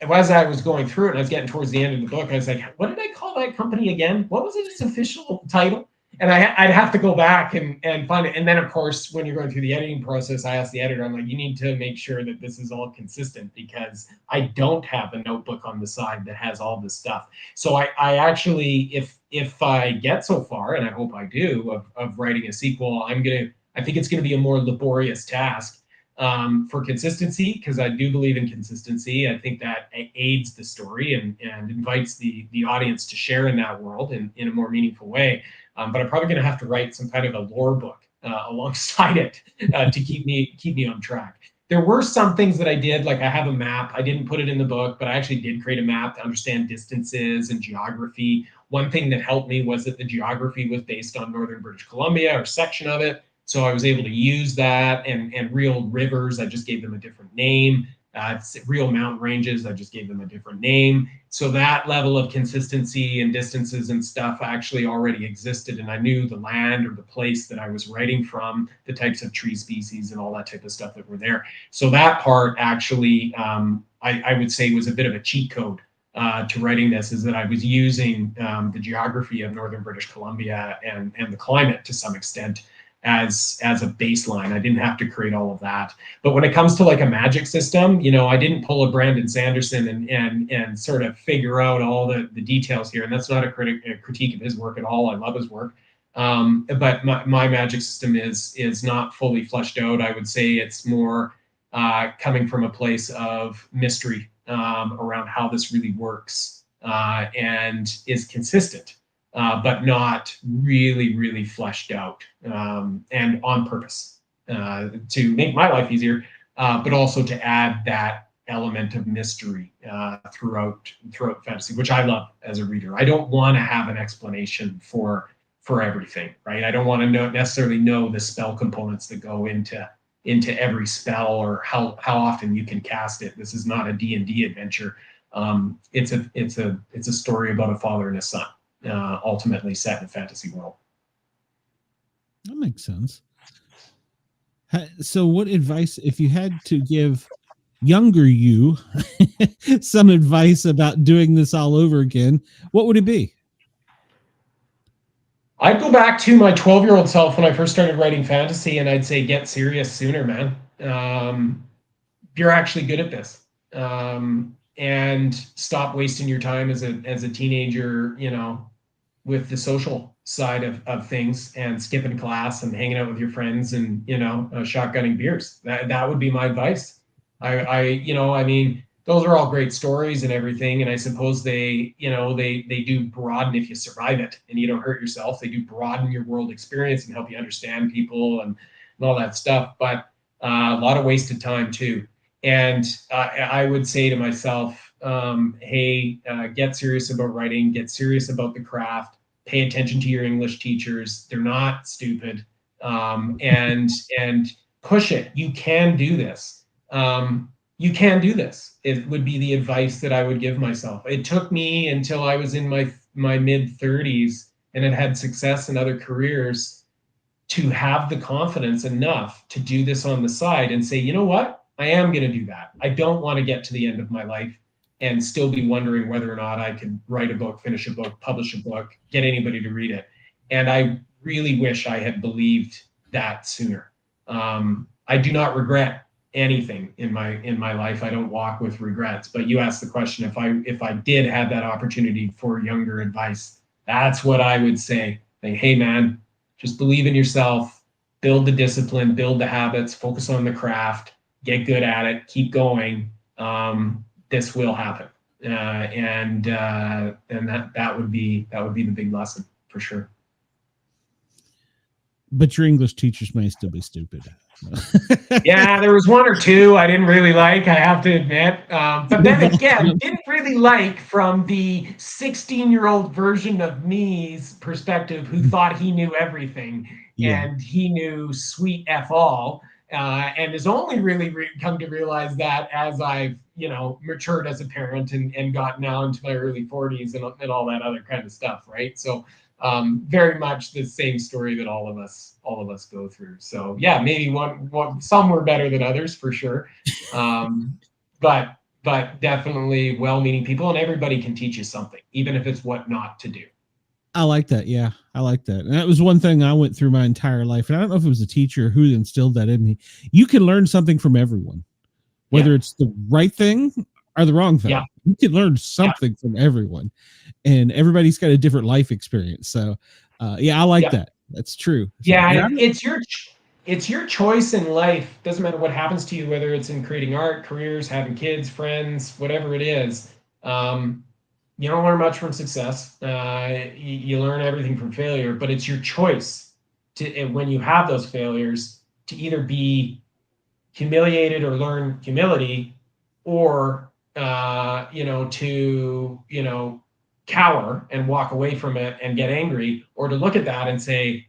as I was going through it, and I was getting towards the end of the book, I was like, what did I call that company again? What was its official title? And I'd have to go back and find it. And then, of course, when you're going through the editing process, I asked the editor, I'm like, you need to make sure that this is all consistent, because I don't have a notebook on the side that has all this stuff. So I actually, if I get so far, and I hope I do, of writing a sequel, I think it's going to be a more laborious task for consistency, because I do believe in consistency. I think that aids the story and invites the audience to share in that world in a more meaningful way. But I'm probably going to have to write some kind of a lore book alongside it to keep me on track. There were some things that I did, like I have a map. I didn't put it in the book, but I actually did create a map to understand distances and geography. One thing that helped me was that the geography was based on northern British Columbia, or section of it. So I was able to use that, and real rivers, I just gave them a different name. Real mountain ranges, I just gave them a different name. So that level of consistency and distances and stuff actually already existed, and I knew the land or the place that I was writing from, the types of tree species and all that type of stuff that were there. So that part actually, I would say, was a bit of a cheat code to writing this, is that I was using the geography of northern British Columbia and the climate to some extent as a baseline. I didn't have to create all of that. But when it comes to like a magic system, you know, I didn't pull a Brandon Sanderson and sort of figure out all the details here. And that's not a critique of his work at all. I love his work. But my magic system is not fully fleshed out. I would say it's more coming from a place of mystery around how this really works and is consistent, but not really fleshed out, and on purpose to make my life easier, but also to add that element of mystery throughout fantasy, which I love as a reader. I don't want to have an explanation for everything, right? I don't want to necessarily know the spell components that go into every spell or how often you can cast it. This is not a D&D adventure. It's a story about a father and a son, ultimately set in a fantasy world. That makes sense. So what advice, if you had to give younger you some advice about doing this all over again, what would it be? I'd go back to my 12-year-old self when I first started writing fantasy, and I'd say, get serious sooner, man. You're actually good at this. And stop wasting your time as a teenager, you know, with the social side of things and skipping class and hanging out with your friends and, you know, shotgunning beers. That would be my advice. I mean, those are all great stories and everything. And I suppose they do broaden, if you survive it and you don't hurt yourself, they do broaden your world experience and help you understand people and all that stuff. But a lot of wasted time too. And I would say to myself, hey, get serious about writing, get serious about the craft, pay attention to your English teachers. They're not stupid. And push it. You can do this. You can do this. It would be the advice that I would give myself. It took me until I was in my mid-30s and had had success in other careers to have the confidence enough to do this on the side and say, you know what? I am going to do that. I don't want to get to the end of my life and still be wondering whether or not I could write a book, finish a book, publish a book, get anybody to read it. And I really wish I had believed that sooner. I do not regret anything in my life. I don't walk with regrets. But you asked the question, if I did have that opportunity for younger advice, that's what I would say. Like, hey man, just believe in yourself, build the discipline, build the habits, focus on the craft, get good at it, keep going. This will happen. And that would be the big lesson for sure. But your English teachers may still be stupid. Yeah, there was one or two I didn't really like, I have to admit. But then again, didn't really like from the 16-year-old version of me's perspective who thought he knew everything. Yeah. And he knew sweet F all. And has only really come to realize that as I've, matured as a parent and got now into my early 40s and all that other kind of stuff, right? So very much the same story that all of us go through. So yeah, maybe some were better than others for sure, but definitely well-meaning people, and everybody can teach you something, even if it's what not to do. I like that. Yeah, I like that. And that was one thing I went through my entire life. And I don't know if it was a teacher who instilled that in me. You can learn something from everyone, whether it's the right thing or the wrong thing. Yeah. You can learn something from everyone, and everybody's got a different life experience. So, I like that. That's true. So, it's your choice in life. Doesn't matter what happens to you, whether it's in creating art, careers, having kids, friends, whatever it is. You don't learn much from success. You learn everything from failure, but it's your choice when you have those failures to either be humiliated or learn humility, or to cower and walk away from it and get angry, or to look at that and say,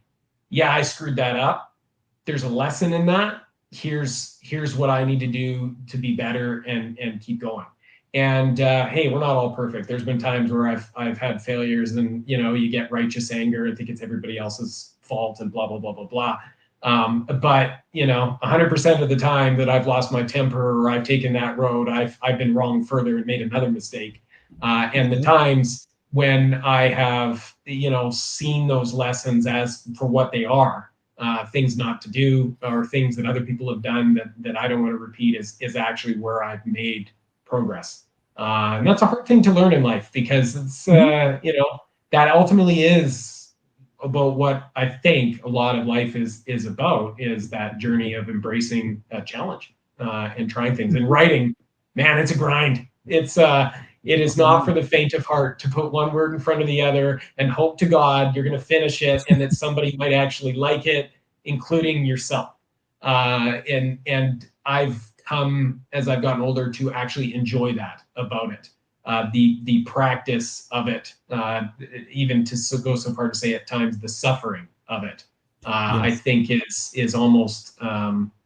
yeah, I screwed that up. There's a lesson in that. Here's what I need to do to be better and keep going. And hey, we're not all perfect. There's been times where I've had failures, and you get righteous anger and think it's everybody else's fault and blah blah blah blah blah. But 100% of the time that I've lost my temper or I've taken that road, I've been wrong further and made another mistake. And the times when I have seen those lessons as for what they are, things not to do, or things that other people have done that I don't want to repeat, is actually where I've made progress. And that's a hard thing to learn in life, because it's, that ultimately is about what I think a lot of life is about, is that journey of embracing a challenge and trying things. And writing, man, it's a grind. It is not for the faint of heart to put one word in front of the other and hope to God you're going to finish it and that somebody might actually like it, including yourself. And I've come, as I've gotten older, to actually enjoy that about it. The practice of it, even to go so far to say at times the suffering of it, yes, I think is almost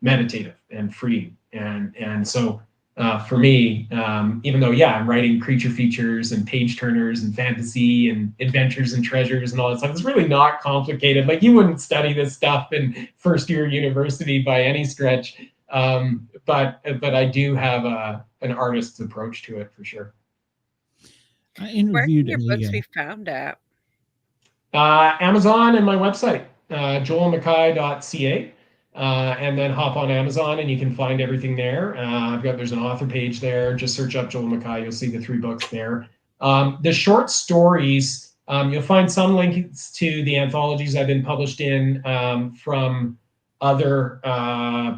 meditative and freeing. And so for me, even though, I'm writing creature features and page turners and fantasy and adventures and treasures and all that stuff, it's really not complicated. Like, you wouldn't study this stuff in first year university by any stretch. But I do have an artist's approach to it, for sure. I interviewed. Where can your books be found at? Amazon and my website, joelmckay.ca. And then hop on Amazon and you can find everything there. There's an author page there. Just search up Joel McKay. You'll see the 3 books there. The short stories, you'll find some links to the anthologies I've been published in from other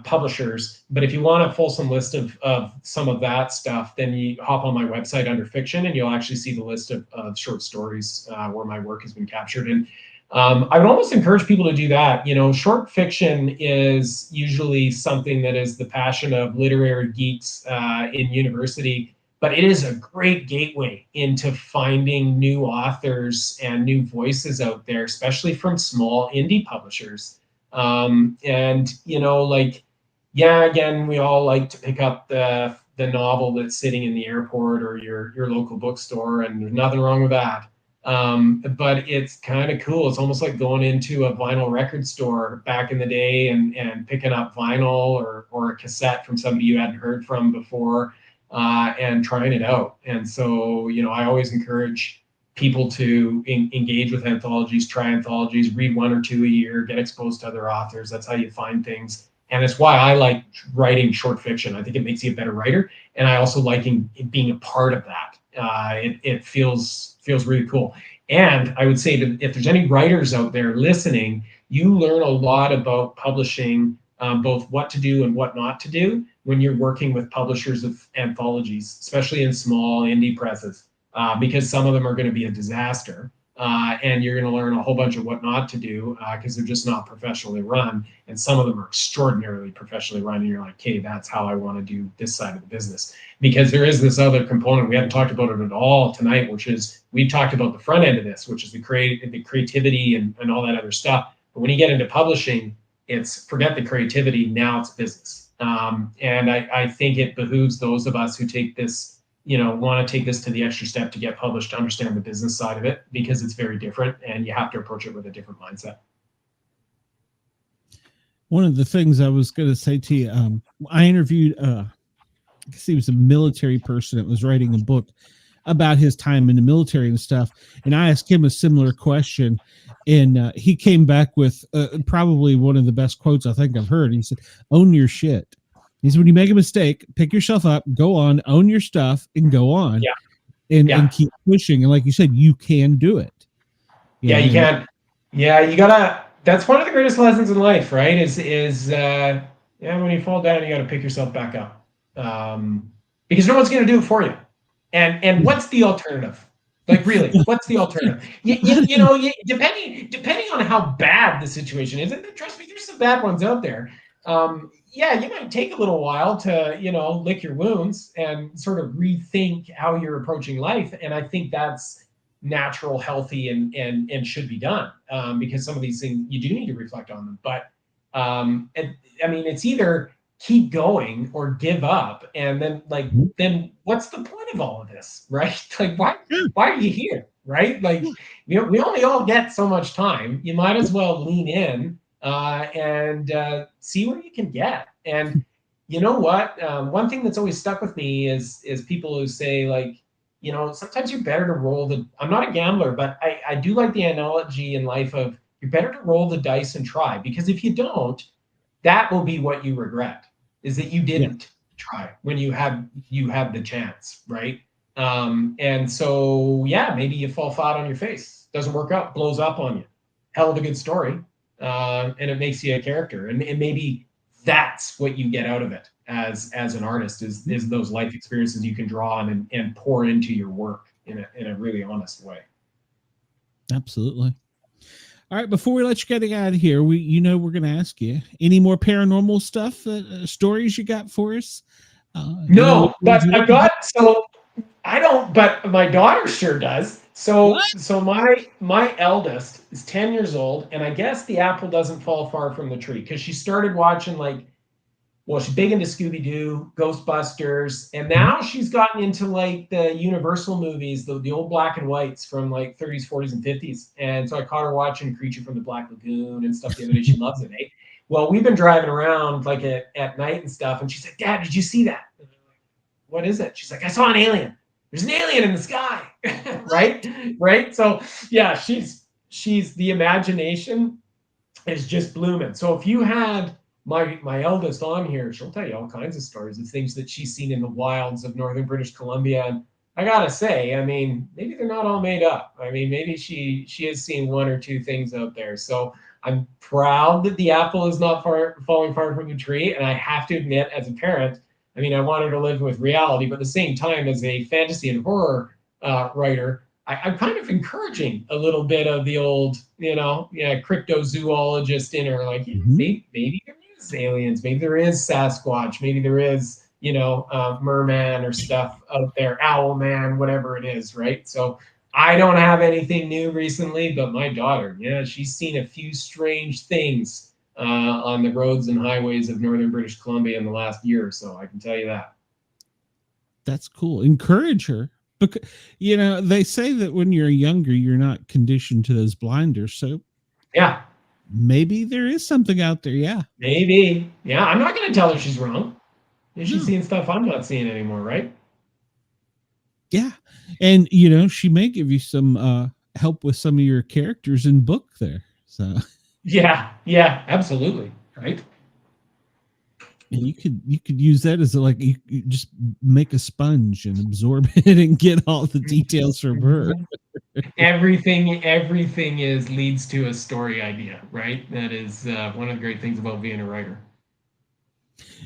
publishers. But if you want a fulsome list of some of that stuff, then you hop on my website under fiction and you'll actually see the list of short stories where my work has been captured. And I would almost encourage people to do that. Short fiction is usually something that is the passion of literary geeks in university, but it is a great gateway into finding new authors and new voices out there, especially from small indie publishers. Again, we all like to pick up the novel that's sitting in the airport or your local bookstore, and there's nothing wrong with that. But it's kind of cool. It's almost like going into a vinyl record store back in the day and picking up vinyl or a cassette from somebody you hadn't heard from before, and trying it out. And so, I always encourage people to engage with anthologies, try anthologies, read 1 or 2 a year, get exposed to other authors. That's how you find things. And it's why I like writing short fiction. I think it makes you a better writer. And I also like being a part of that. It feels really cool. And I would say that if there's any writers out there listening, you learn a lot about publishing, both what to do and what not to do when you're working with publishers of anthologies, especially in small indie presses, because some of them are going to be a disaster. And you're going to learn a whole bunch of what not to do because they're just not professionally run. And some of them are extraordinarily professionally run. And you're like, hey, that's how I want to do this side of the business. Because there is this other component. We haven't talked about it at all tonight, which is we talked about the front end of this, which is the creativity and all that other stuff. But when you get into publishing, it's forget the creativity. Now it's business. And I think it behooves those of us who take this, want to take this to the extra step to get published, to understand the business side of it, because it's very different and you have to approach it with a different mindset. One of the things I was going to say to you, I interviewed, I guess he was a military person that was writing a book about his time in the military and stuff. And I asked him a similar question, and he came back with probably one of the best quotes I think I've heard. He said, "Own your shit." He said, when you make a mistake, pick yourself up, go on, own your stuff, and go on. And keep pushing. And like you said, you can do it. You can. Yeah, you gotta. That's one of the greatest lessons in life, right? Is when you fall down, you gotta pick yourself back up, because no one's gonna do it for you. And what's the alternative? Like, really, what's the alternative? Depending on how bad the situation is, and trust me, there's some bad ones out there. You might take a little while to, lick your wounds and sort of rethink how you're approaching life. And I think that's natural, healthy, and should be done, because some of these things you do need to reflect on them. But it's either keep going or give up. And then what's the point of all of this, right? Like, why are you here, right? Like, we only all get so much time. You might as well lean in and see where you can get. And you know what? One thing that's always stuck with me is people who say, like, sometimes you're better to roll I'm not a gambler, but I do like the analogy in life of you're better to roll the dice and try, because if you don't, that will be what you regret, is that you didn't try when you had the chance, right? And so, yeah, maybe you fall flat on your face, doesn't work out, blows up on you. Hell of a good story. And it makes you a character. And maybe that's what you get out of it as an artist, is those life experiences you can draw on and pour into your work in a really honest way. Absolutely. All right, before we let you get out of here, we're going to ask you any more paranormal stuff, stories you got for us? No, but I've got, so I don't, but my daughter sure does. So what? So my eldest is 10 years old, and I guess the apple doesn't fall far from the tree, because she started watching, like, well, she's big into Scooby-Doo, Ghostbusters, and now she's gotten into like the Universal movies, the old black and whites from like 30s, 40s, and 50s. And so I caught her watching Creature from the Black Lagoon and stuff the other day. She loves it, eh? Well, we've been driving around like at night and stuff, and she's like, "Dad, did you see that?" And I'm like, "What is it?" She's like, "I saw an alien. There's an alien in the sky." right. So yeah, she's the imagination is just blooming. So if you had my eldest on here, she'll tell you all kinds of stories of things that she's seen in the wilds of northern British Columbia. And I gotta say, I mean, maybe they're not all made up. I mean, maybe she has seen one or two things out there. So I'm proud that the apple is not falling far from the tree. And I have to admit, as a parent, I mean, I want her to live with reality, but at the same time, as a fantasy and horror writer, I'm kind of encouraging a little bit of the old, cryptozoologist in her. Like, maybe there is aliens, maybe there is Sasquatch, maybe there is, merman or stuff out there, owl man, whatever it is, right? So I don't have anything new recently, but my daughter, she's seen a few strange things on the roads and highways of northern British Columbia in the last year or so. I can tell you that. That's cool. Encourage her. Because, they say that when you're younger, you're not conditioned to those blinders. So, yeah, maybe there is something out there. Yeah, maybe. Yeah, I'm not going to tell her she's wrong. She's seeing stuff I'm not seeing anymore, right? Yeah, and she may give you some help with some of your characters in book there. So, yeah, absolutely, right. And you could use that as you just make a sponge and absorb it and get all the details from her. Everything leads to a story idea, right? That is one of the great things about being a writer.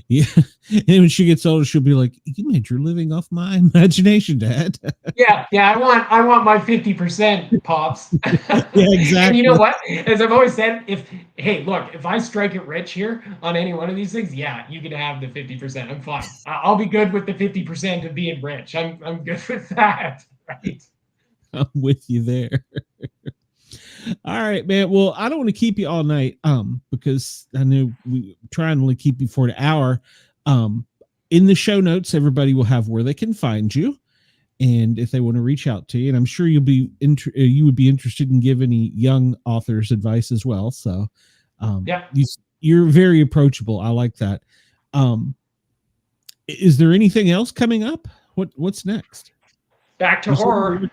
Yeah, and when she gets older, she'll be like, "You made your living off my imagination, Dad." Yeah, I want my 50%, pops. Yeah, exactly. And you know what? As I've always said, if I strike it rich here on any one of these things, yeah, you can have the 50%. I'm fine. I'll be good with the 50% of being rich. I'm good with that, right? I'm with you there. All right, man. Well, I don't want to keep you all night, because I know we try and only keep you for an hour. In the show notes, everybody will have where they can find you, and if they want to reach out to you. And I'm sure you would be interested in giving any young authors advice as well. So, yeah, you're very approachable. I like that. Is there anything else coming up? What's next? Back to horror.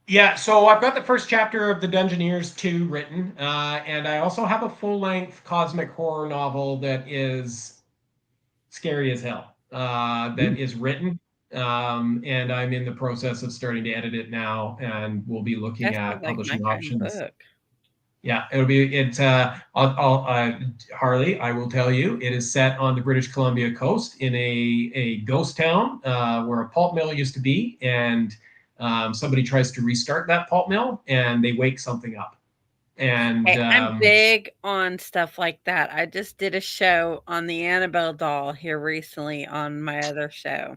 Yeah, so I've got the first chapter of the Dungeoneers 2 written, and I also have a full-length cosmic horror novel that is scary as hell, that is written, and I'm in the process of starting to edit it now, and we'll be looking at publishing options. Yeah, Harley, I will tell you, it is set on the British Columbia coast in a ghost town where a pulp mill used to be, and somebody tries to restart that pulp mill and they wake something up. And I'm big on stuff like that. I just did a show on the Annabelle doll here recently on my other show.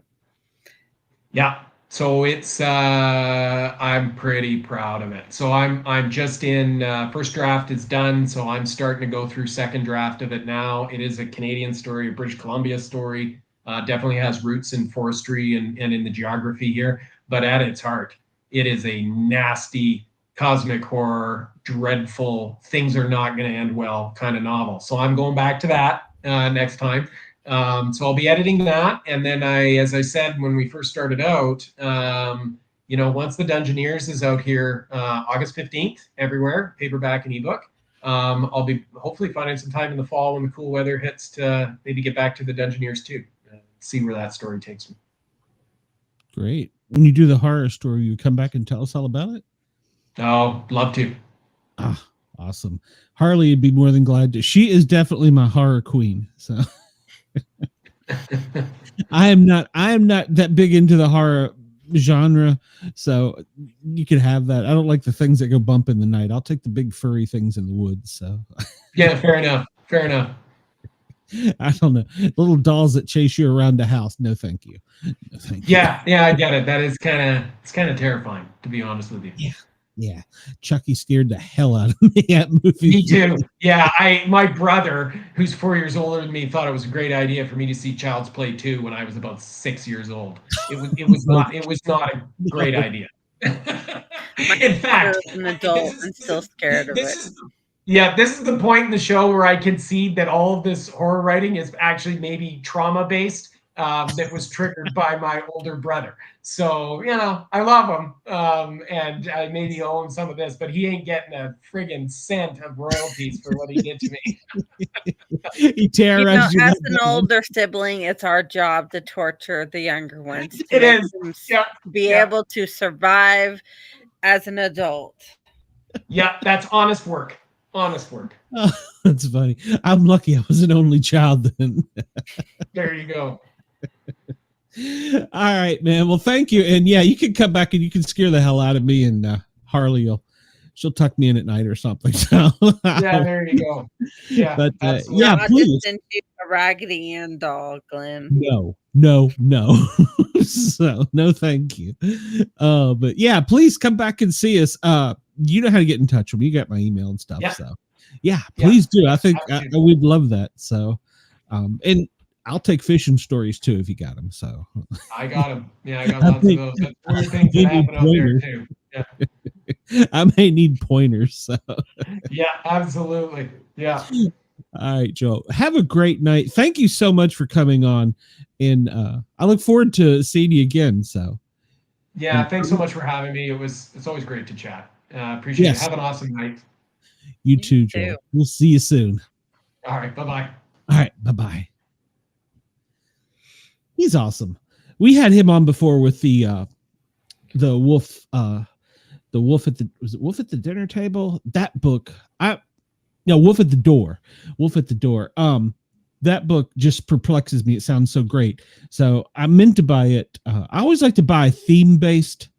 Yeah, so it's I'm pretty proud of it. So I'm just in first draft is done, so I'm starting to go through second draft of it now. It is a Canadian story, a British Columbia story. Definitely has roots in forestry and in the geography here. But at its heart, it is a nasty cosmic horror, dreadful, things are not going to end well kind of novel. So I'm going back to that next time. So I'll be editing that. And then as I said, when we first started out, once the Dungeoneers is out here August 15th, everywhere, paperback and ebook, I'll be hopefully finding some time in the fall when the cool weather hits to maybe get back to the Dungeoneers too, see where that story takes me. Great. When you do the horror story, you come back and tell us all about it? Oh, love to. Ah, awesome. Harley would be more than glad to. She is definitely my horror queen. So I am not that big into the horror genre. So you could have that. I don't like the things that go bump in the night. I'll take the big furry things in the woods. So yeah, fair enough. Fair enough. I don't know. Little dolls that chase you around the house. No, thank you. No, thank you. Yeah, I get it. That is it's kind of terrifying, to be honest with you. Yeah. Chucky scared the hell out of me at movies. Me too. Yeah, my brother, who's 4 years older than me, thought it was a great idea for me to see Child's Play 2 when I was about 6 years old. It was not a great idea. In fact, an adult and still scared of it. This is the point in the show where I concede that all of this horror writing is actually maybe trauma-based, that was triggered by my older brother. So, I love him, and I maybe owe him some of this, but he ain't getting a friggin' cent of royalties for what he did to me. He terrorized you. As an older sibling, it's our job to torture the younger ones. It is. Be able to survive as an adult. Yeah, that's honest work. Honest work. Oh, that's funny. I'm lucky I was an only child then. There you go. All right, man. Well, thank you. And yeah, you can come back and you can scare the hell out of me, and Harley she'll tuck me in at night or something. So yeah, there you go. Yeah, but yeah, please. just send you a Raggedy Ann doll, Glenn. No. So no, thank you. But yeah, please come back and see us. You know how to get in touch with me. You got my email and stuff. Yeah. So yeah, please do. I think we'd love that. So, and I'll take fishing stories too if you got them. So I got them. Yeah, I got lots of those. That's weird things that happen out there too. Yeah. I may need pointers. So yeah, absolutely. Yeah. All right, Joel. Have a great night. Thank you so much for coming on, and I look forward to seeing you again. So yeah, thanks so much for having me. It's always great to chat. Appreciate it. Have an awesome night. You too, Joel. We'll see you soon. All right, bye-bye. All right, bye-bye. He's awesome. We had him on before with the wolf wolf at the dinner table? That book. Wolf at the Door. Wolf at the Door. That book just perplexes me. It sounds so great. So I meant to buy it. I always like to buy theme-based,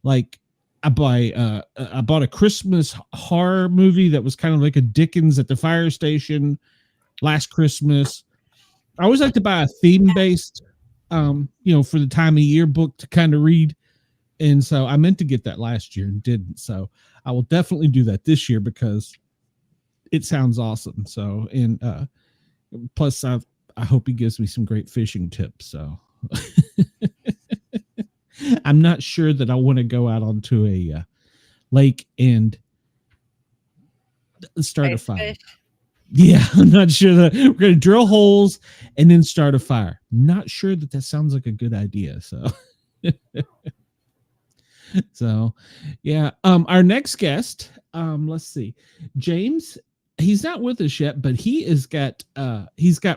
like I bought a Christmas horror movie that was kind of like a Dickens at the fire station last Christmas. I always like to buy a theme-based, for the time of year book to kind of read. And so I meant to get that last year and didn't. So I will definitely do that this year because it sounds awesome. So, and plus I hope he gives me some great fishing tips. So I'm not sure that I want to go out onto a lake and start a fire. Yeah, I'm not sure that we're going to drill holes and then start a fire. Not sure that sounds like a good idea. So, yeah. Our next guest, let's see, James. He's not with us yet, but he's got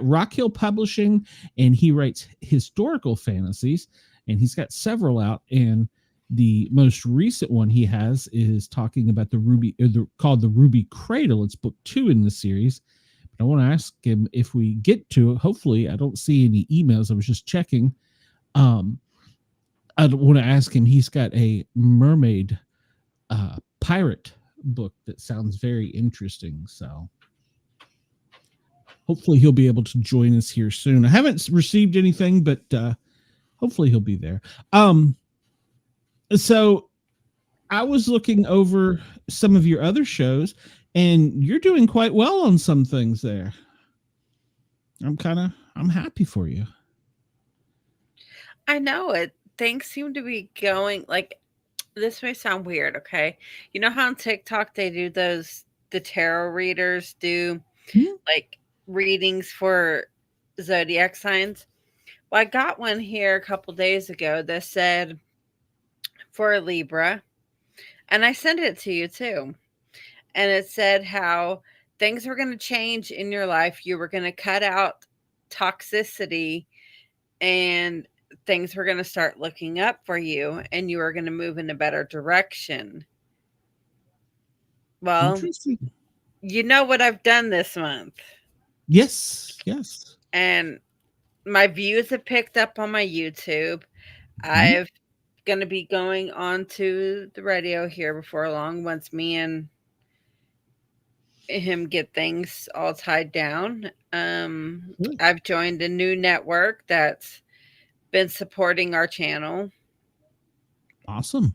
Rock Hill Publishing, and he writes historical fantasies, and he's got several out. And the most recent one he has is talking about called the Ruby Cradle. It's book 2 in the series. But I want to ask him if we get to it. Hopefully, I don't see any emails. I was just checking. I want to ask him. He's got a mermaid pirate book that sounds very interesting. So hopefully he'll be able to join us here soon. I haven't received anything, but hopefully he'll be there. So I was looking over some of your other shows, and you're doing quite well on some things there. I'm happy for you. I know it. Things seem to be going like, this may sound weird, okay? You know how on TikTok they do the tarot readers do like readings for zodiac signs? Well, I got one here a couple days ago that said for a Libra, and I sent it to you too. And it said how things were going to change in your life. You were going to cut out toxicity, and things were going to start looking up for you, and you were going to move in a better direction. Well, you know what I've done this month. Yes. And my views have picked up on my YouTube. I'm going to be going on to the radio here before long, once me and him get things all tied down. I've joined a new network that's been supporting our channel. Awesome.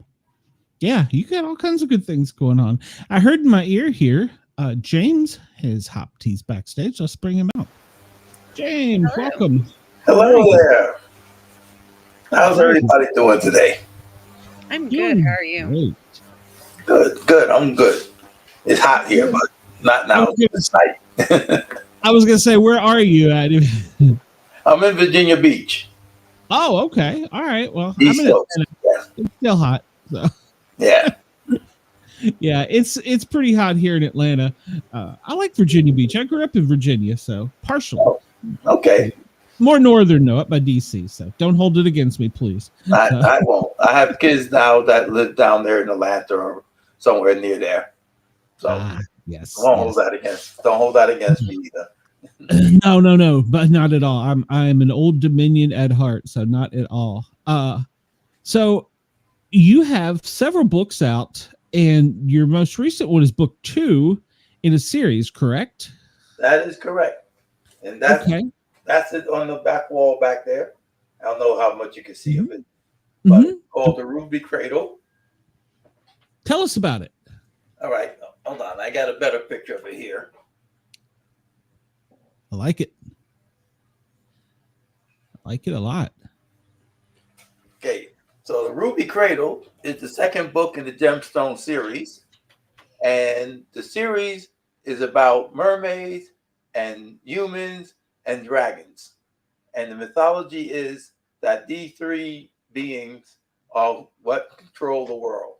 Yeah, you got all kinds of good things going on. I heard in my ear here, James has hopped. He's backstage. Let's bring him out. James, Hello. Welcome. Hello there. How's everybody doing today? I'm good. How are you? Great. Good. I'm good. It's hot here, but not now. It's night. I was going to say, where are you at? I'm in Virginia Beach. Oh, okay. All right. Well, East Coast. It's still hot. So. Yeah. Yeah, it's pretty hot here in Atlanta. I like Virginia Beach. I grew up in Virginia, so partially. Oh, okay. More northern, though, up by DC. So don't hold it against me, please. I won't. I have kids now that live down there in Atlanta or somewhere near there. So yes. Don't hold that against me either. No, but not at all. I'm an Old Dominion at heart, so not at all. So you have several books out, and your most recent one is book 2 in a series, correct? That is correct. And that's it on the back wall back there. I don't know how much you can see of it, but it's called The Ruby Cradle. Tell us about it. All right. Hold on. I got a better picture of it here. I like it. I like it a lot. Okay. So The Ruby Cradle is the second book in the Gemstone series. And the series is about mermaids and humans and dragons. And the mythology is that these three beings are what control the world.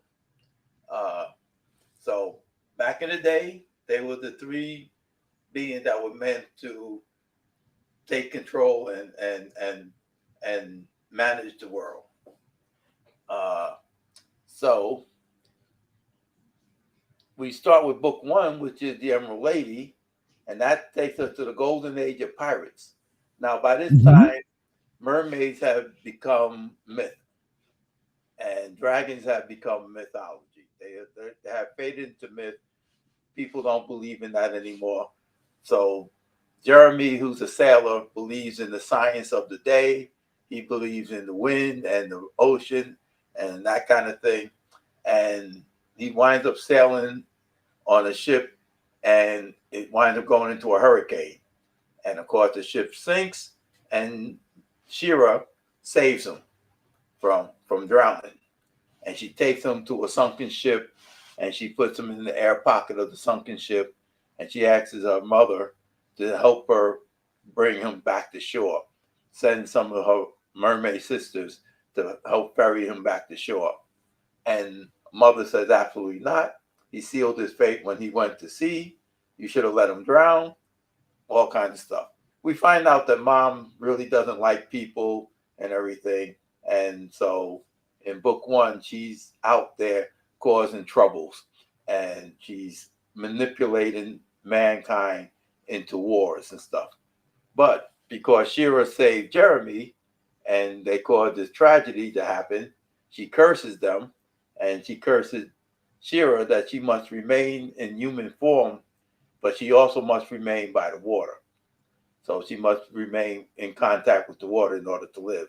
So back in the day, they were the three beings that were meant to take control and manage the world. So we start with book 1, which is the Emerald Lady, and that takes us to the golden age of pirates. Now, by this time, mermaids have become myth, and dragons have become mythology. They have faded into myth. People don't believe in that anymore. So Jeremy, who's a sailor, believes in the science of the day. He believes in the wind and the ocean and that kind of thing. And he winds up sailing on a ship, and it winds up going into a hurricane. And of course, the ship sinks, and Shira saves him from drowning. And she takes him to a sunken ship, and she puts him in the air pocket of the sunken ship, and she asks her mother to help her bring him back to shore, send some of her mermaid sisters to help ferry him back to shore. And mother says, absolutely not. He sealed his fate when he went to sea. You should have let him drown. All kinds of stuff. We find out that mom really doesn't like people and everything. And so in book 1, she's out there causing troubles, and she's manipulating mankind into wars and stuff. But because Shira saved Jeremy, and they caused this tragedy to happen, she curses them, and she curses Shira that she must remain in human form, but she also must remain by the water. So she must remain in contact with the water in order to live.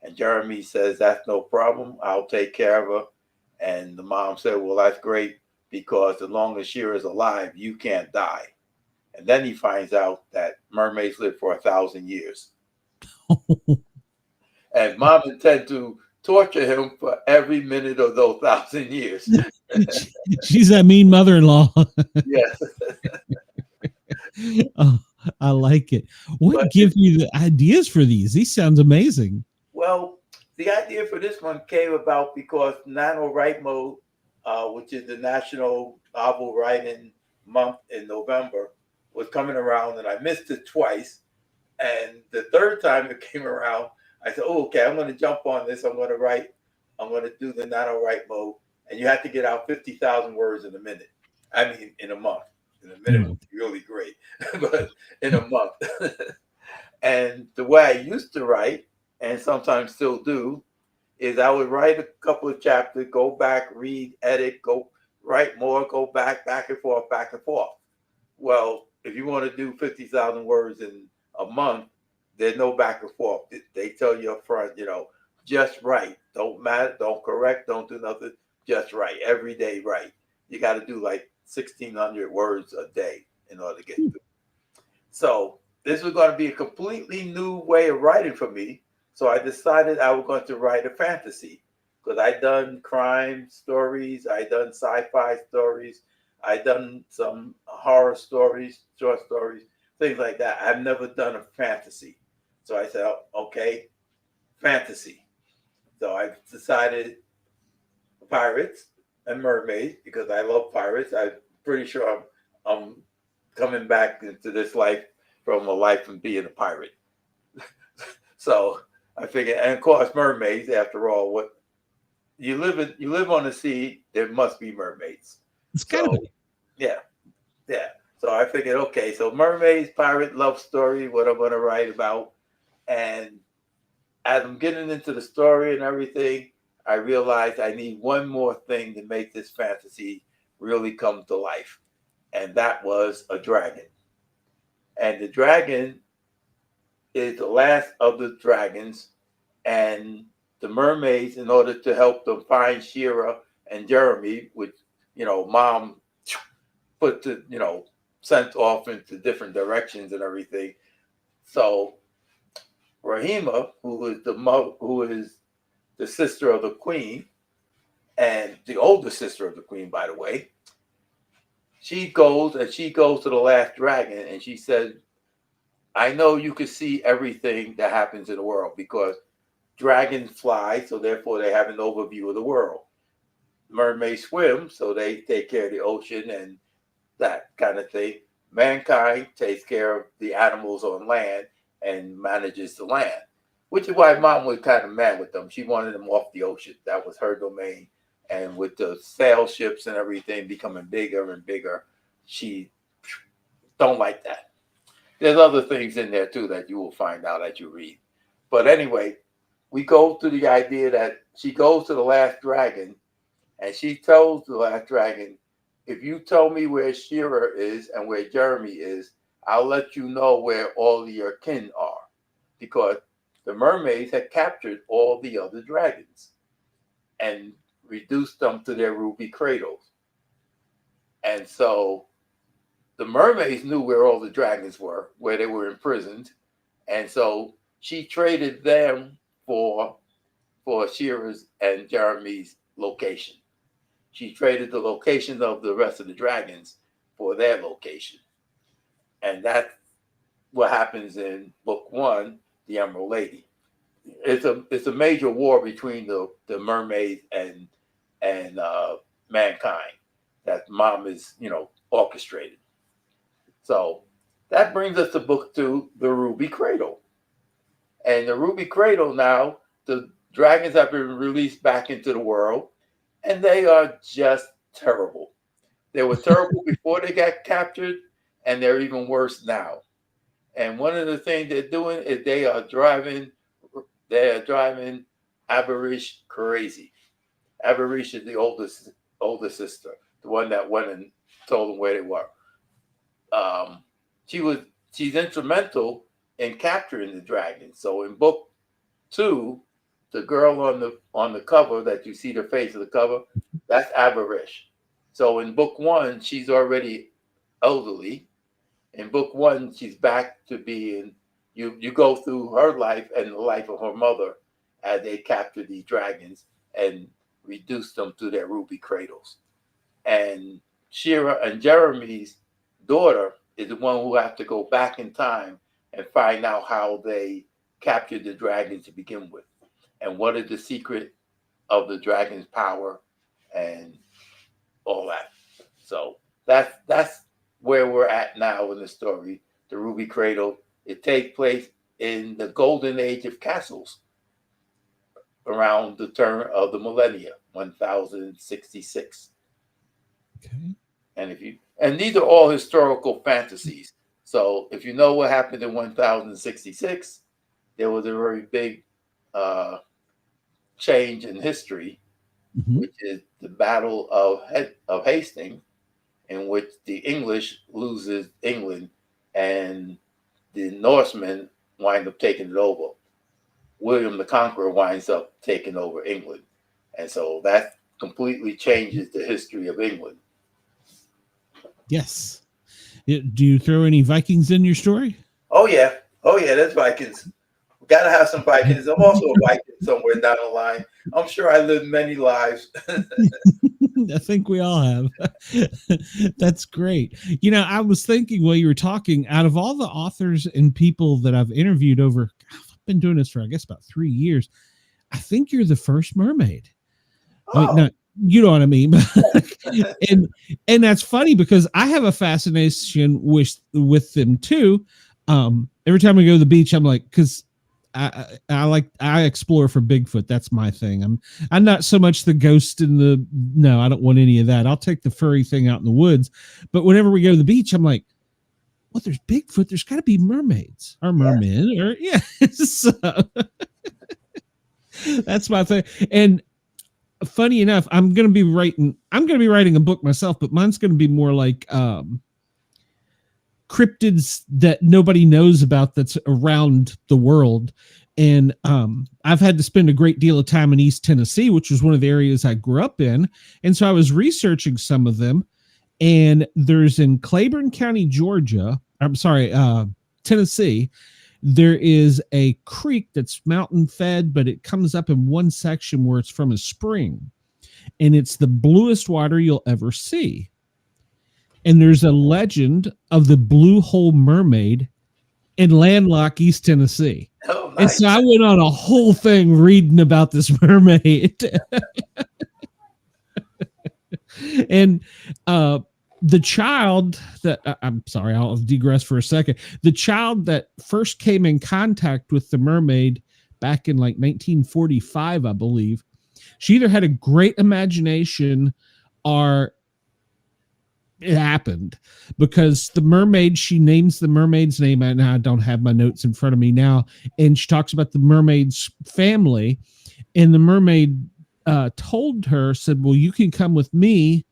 And Jeremy says, that's no problem. I'll take care of her. And the mom said, well, that's great, because as long as Shira is alive, you can't die. And then he finds out that mermaids live for 1,000 years. And mom intends to torture him for every minute of those 1,000 years. She's that mean mother-in-law. Yes. Oh, I like it. What gives you the ideas for these? These sounds amazing. Well, The idea for this one came about because NaNoWriMo, which is the National Novel Writing Month in November, was coming around, and I missed it twice. And the third time it came around, I said, "Oh, okay, I'm going to jump on this. I'm going to do the NaNoWriMo, and you have to get out 50,000 words in a minute. I mean, in a month. In a minute would be really great, but in a month." And the way I used to write, and sometimes still do, is I would write a couple of chapters, go back, read, edit, go write more, go back and forth, back and forth. Well, if you want to do 50,000 words in a month, there's no back and forth. They tell you up front, just write. Don't matter, don't correct, don't do nothing. Just write. Every day write. You got to do like 1,600 words a day in order to get through. So this was going to be a completely new way of writing for me. So I decided I was going to write a fantasy, because I'd done crime stories, I'd done sci-fi stories, I'd done some horror stories, short stories, things like that. I've never done a fantasy. So I said, okay, fantasy. So I decided pirates and mermaids, because I love pirates. I'm pretty sure I'm coming back into this life from a life of being a pirate. So I figured, and of course, mermaids. After all, what you live on the sea, there must be mermaids. It's kind of yeah. So I figured, okay, so mermaids, pirate, love story, what I'm going to write about. And as I'm getting into the story and everything, I realized I need one more thing to make this fantasy really come to life, and that was a dragon. And the dragon is the last of the dragons, and the mermaids, in order to help them find Shira and Jeremy, which, mom put to, sent off into different directions and everything. So Rahima, who is the sister of the queen, and the older sister of the queen, by the way, she goes to the last dragon, and she said, "I know you can see everything that happens in the world, because dragons fly, so therefore they have an overview of the world. Mermaids swim, so they take care of the ocean and that kind of thing. Mankind takes care of the animals on land and manages the land," which is why mom was kind of mad with them. She wanted them off the ocean. That was her domain. And with the sail ships and everything becoming bigger and bigger, she don't like that. There's other things in there too that you will find out as you read. But anyway, we go to the idea that she goes to the last dragon, and she tells the last dragon, "If you tell me where Shira is and where Jeremy is, I'll let you know where all of your kin are," because the mermaids had captured all the other dragons and reduced them to their ruby cradles. And so the mermaids knew where all the dragons were, where they were imprisoned. And so she traded them for Shira's and Jeremy's location. She traded the location of the rest of the dragons for their location. And that's what happens in book 1, The Emerald Lady. It's a major war between the mermaids and mankind that mom is, orchestrated. So that brings us to book 2, The Ruby Cradle. And the Ruby Cradle, now the dragons have been released back into the world, and they are just terrible. They were terrible before they got captured, and they're even worse now. And one of the things they're doing is they are driving Aberish crazy. Aberish is the older sister, the one that went and told them where they were. She's instrumental in capturing the dragon. So in book 2, the girl on the cover that you see the face of the cover, that's Aberish. So in book 1, she's already elderly. In book 1, she's back to being, you go through her life and the life of her mother as they capture these dragons and reduce them to their ruby cradles. And Shira and Jeremy's daughter is the one who has to go back in time and find out how they captured the dragon to begin with. and what is the secret of the dragon's power and all that. So that's where we're at now in the story, the Ruby Cradle. It takes place in the golden age of castles around the turn of the millennia, 1066. Okay. And these are all historical fantasies. So if you know what happened in 1066, there was a very big change in history, which is the Battle of Hastings, in which the English loses England and the Norsemen wind up taking it over. William the Conqueror winds up taking over England. And so that completely changes the history of England. Yes. Do you throw any Vikings in your story? Oh, yeah. There's Vikings. We got to have some Vikings. I'm also a Viking somewhere down the line. I'm sure I lived many lives. I think we all have. That's great. You know, I was thinking while you were talking, out of all the authors and people that I've interviewed over, I've been doing this for, I guess, about 3 years. I think you're the first mermaid. Oh. Like, no, you know what I mean? and that's funny because I have a fascination with them too. Every time we go to the beach, I'm like, because I explore for Bigfoot. That's my thing. I'm not so much the ghost no, I don't want any of that. I'll take the furry thing out in the woods. But whenever we go to the beach, I'm like, well, there's Bigfoot. There's got to be mermaids or mermen or So that's my thing. And funny enough, I'm going to be writing a book myself, but mine's going to be more like cryptids that nobody knows about that's around the world. And I've had to spend a great deal of time in East Tennessee, which was one of the areas I grew up in. And so I was researching some of them. And there's in Claiborne County, Tennessee, there is a creek that's mountain fed, but it comes up in one section where it's from a spring. And it's the bluest water you'll ever see. And there's a legend of the blue hole mermaid in landlocked East Tennessee. Oh, nice. And so I went on a whole thing reading about this mermaid. And the child that I'm sorry, I'll digress for a second. The child that first came in contact with the mermaid back in like 1945, I believe, she either had a great imagination or it happened, because the mermaid, she names the mermaid's name, and I don't have my notes in front of me now, and she talks about the mermaid's family, and the mermaid told her, said, well, you can come with me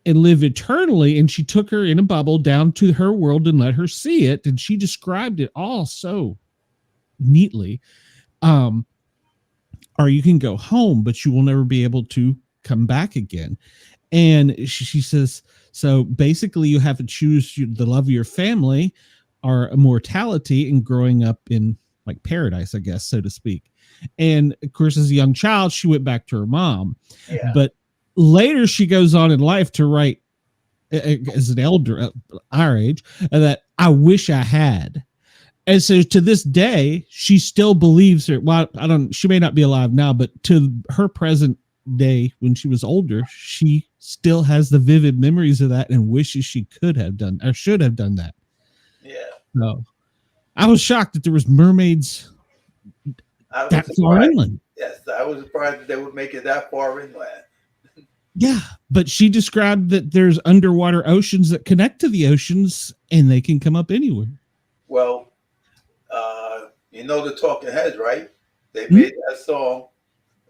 and live eternally. And she took her in a bubble down to her world and let her see it, and she described it all so neatly. Or you can go home, but you will never be able to come back again. And she says, so basically you have to choose the love of your family or immortality and growing up in like paradise, I guess, so to speak. And of course, as a young child, she went back to her mom. Yeah. But later she goes on in life to write, as an elder our age, that I wish I had. And so to this day, she still believes her. Well, she may not be alive now, but to her present day, when she was older, she still has the vivid memories of that and wishes she could have done or should have done that. Yeah. So I was shocked that there was mermaids that far inland. Yes, I was surprised that they would make it that far inland. Yeah, but she described that there's underwater oceans that connect to the oceans and they can come up anywhere. Well, you know the Talking Heads, right? They made that song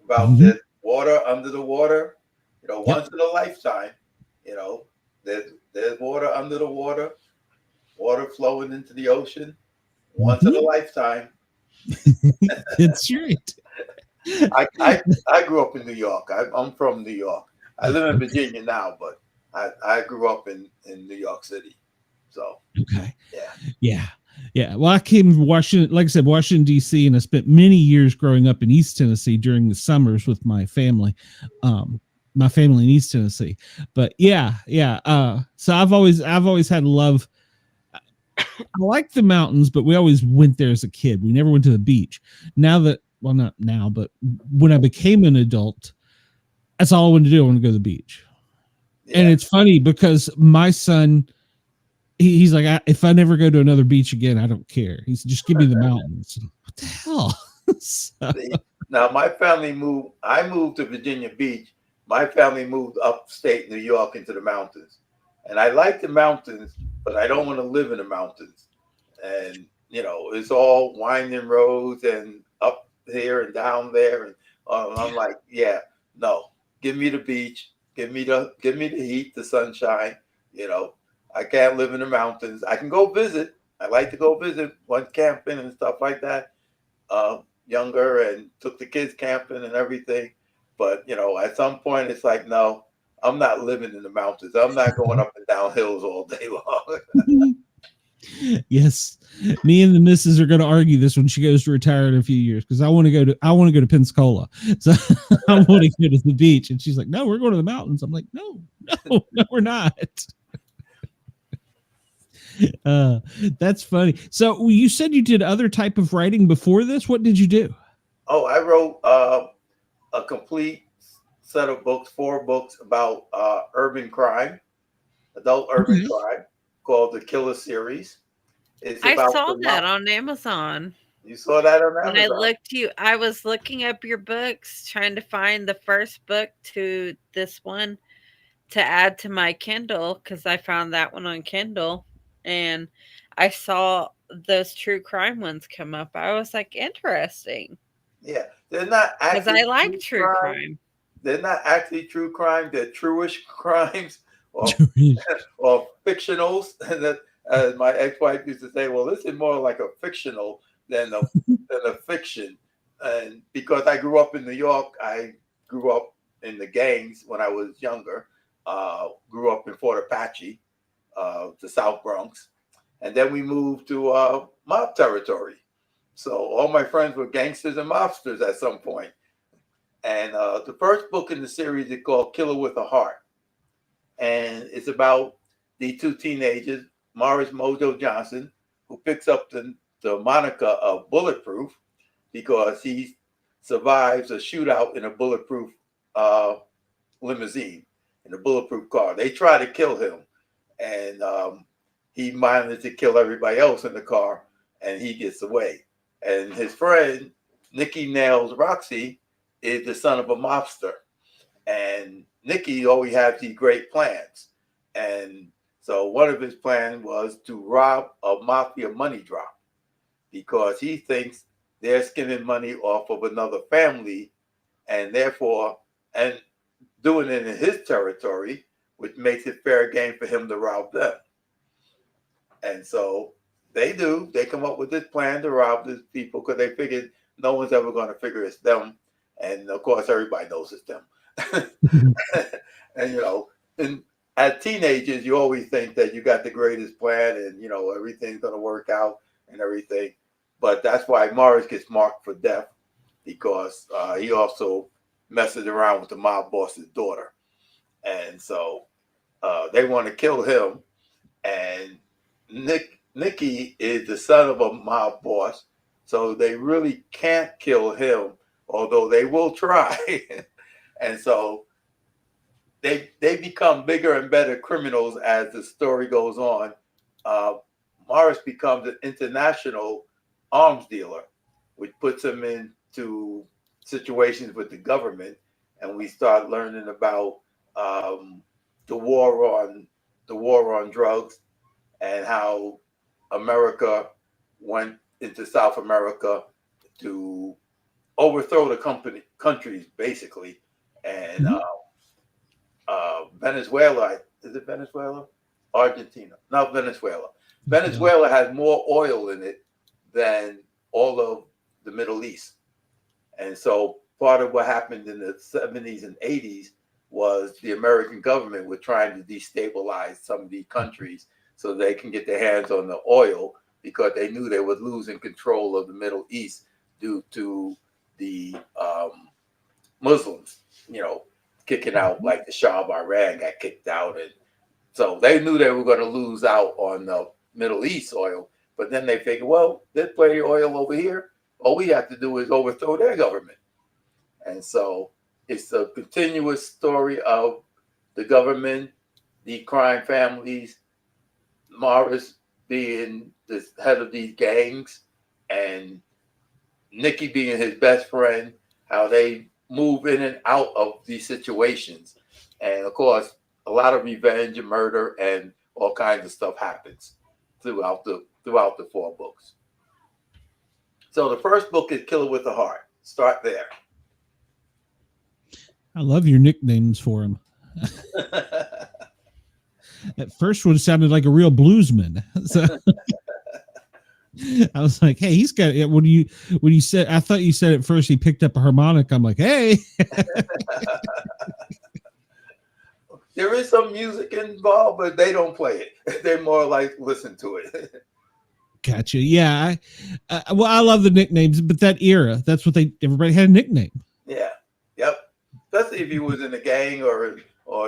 about the water under the water. You know, once in a lifetime. You know, there's water under the water, water flowing into the ocean. Once in a lifetime. That's right. I grew up in New York. I'm from New York. I live in Virginia now, but I grew up in New York City. So okay. Yeah. Well, I came from Washington, like I said, Washington, D.C., and I spent many years growing up in East Tennessee during the summers with my family. My family in East Tennessee. But yeah. So I've always had love. I like the mountains, but we always went there as a kid. We never went to the beach. Now that well, not now, but when I became an adult, that's all I wanted to do. I want to go to the beach. Yeah. And it's funny because my son, he's like, if I never go to another beach again, I don't care. He said, just give me the mountains. What the hell? So. Now, my family moved. I moved to Virginia Beach. My family moved upstate New York into the mountains. And I like the mountains, but I don't want to live in the mountains. And, it's all winding roads and up here and down there. And I'm like, no, give me the beach. Give me the heat, the sunshine. I can't live in the mountains. I can go visit. I like to go visit, went camping and stuff like that. Younger, and took the kids camping and everything. But, at some point it's like, no, I'm not living in the mountains. I'm not going up and down hills all day long. Yes. Me and the missus are going to argue this when she goes to retire in a few years, because I want to go to Pensacola. So I want to go to the beach. And she's like, no, we're going to the mountains. I'm like, no, we're not. That's funny. So you said you did other type of writing before this. What did you do? Oh, I wrote a complete set of books, 4 books about urban crime, adult urban crime, called the Killer Series. I saw that on Amazon. You saw that on Amazon? When I was looking up your books, trying to find the first book to this one to add to my Kindle, because I found that one on Kindle. And I saw those true crime ones come up. I was like, interesting. Yeah, they're not actually, because I like true crime. They're not actually true crime. They're truish crimes or fictionals. As my ex-wife used to say, well, this is more like a fictional than a fiction. And because I grew up in New York, I grew up in the gangs when I was younger. Grew up in Fort Apache, the South Bronx, and then we moved to mob territory. So all my friends were gangsters and mobsters at some point. And the first book in the series is called Killer with a Heart, and it's about the 2 teenagers, Morris Mojo Johnson, who picks up the moniker of Bulletproof because he survives a shootout in a bulletproof limousine, in a bulletproof car. They try to kill him, and he managed to kill everybody else in the car, and he gets away. And his friend, Nicky Nails Roxy, is the son of a mobster. And Nicky always has these great plans. And so one of his plans was to rob a mafia money drop because he thinks they're skimming money off of another family, and therefore, and doing it in his territory, which makes it fair game for him to rob them. And so they come up with this plan to rob these people because they figured no one's ever going to figure it's them. And of course, everybody knows it's them. And, and as teenagers, you always think that you got the greatest plan and, everything's going to work out and everything. But that's why Morris gets marked for death, because he also messes around with the mob boss's daughter. And so they want to kill him. And Nicky is the son of a mob boss, so they really can't kill him, although they will try. And so they become bigger and better criminals as the story goes on. Morris becomes an international arms dealer, which puts him into situations with the government, and we start learning about the war on drugs and how America went into South America to overthrow the countries, basically. And Venezuela, is it Venezuela? Argentina, not Venezuela. Venezuela has more oil in it than all of the Middle East. And so part of what happened in the 70s and 80s was the American government was trying to destabilize some of these countries so they can get their hands on the oil, because they knew they were losing control of the Middle East due to the Muslims, kicking out, like the Shah of Iran got kicked out. And so they knew they were going to lose out on the Middle East oil. But then they figured, well, there's plenty of oil over here. all we have to do is overthrow their government. And so it's a continuous story of the government, the crime families, Morris being the head of these gangs, and Nicky being his best friend, how they move in and out of these situations. And of course, a lot of revenge and murder and all kinds of stuff happens throughout the 4 books. So the first book is Killer with a Heart. Start there. I love your nicknames for him. That first one sounded like a real bluesman. So I was like, hey, he's got it. When you said, I thought you said at first he picked up a harmonica. I'm like, hey. There is some music involved, but they don't play it. They're more like listen to it. Gotcha. Yeah. Well, I love the nicknames, but that era, that's what everybody had a nickname. Yeah. Yep. Especially if you was in a gang or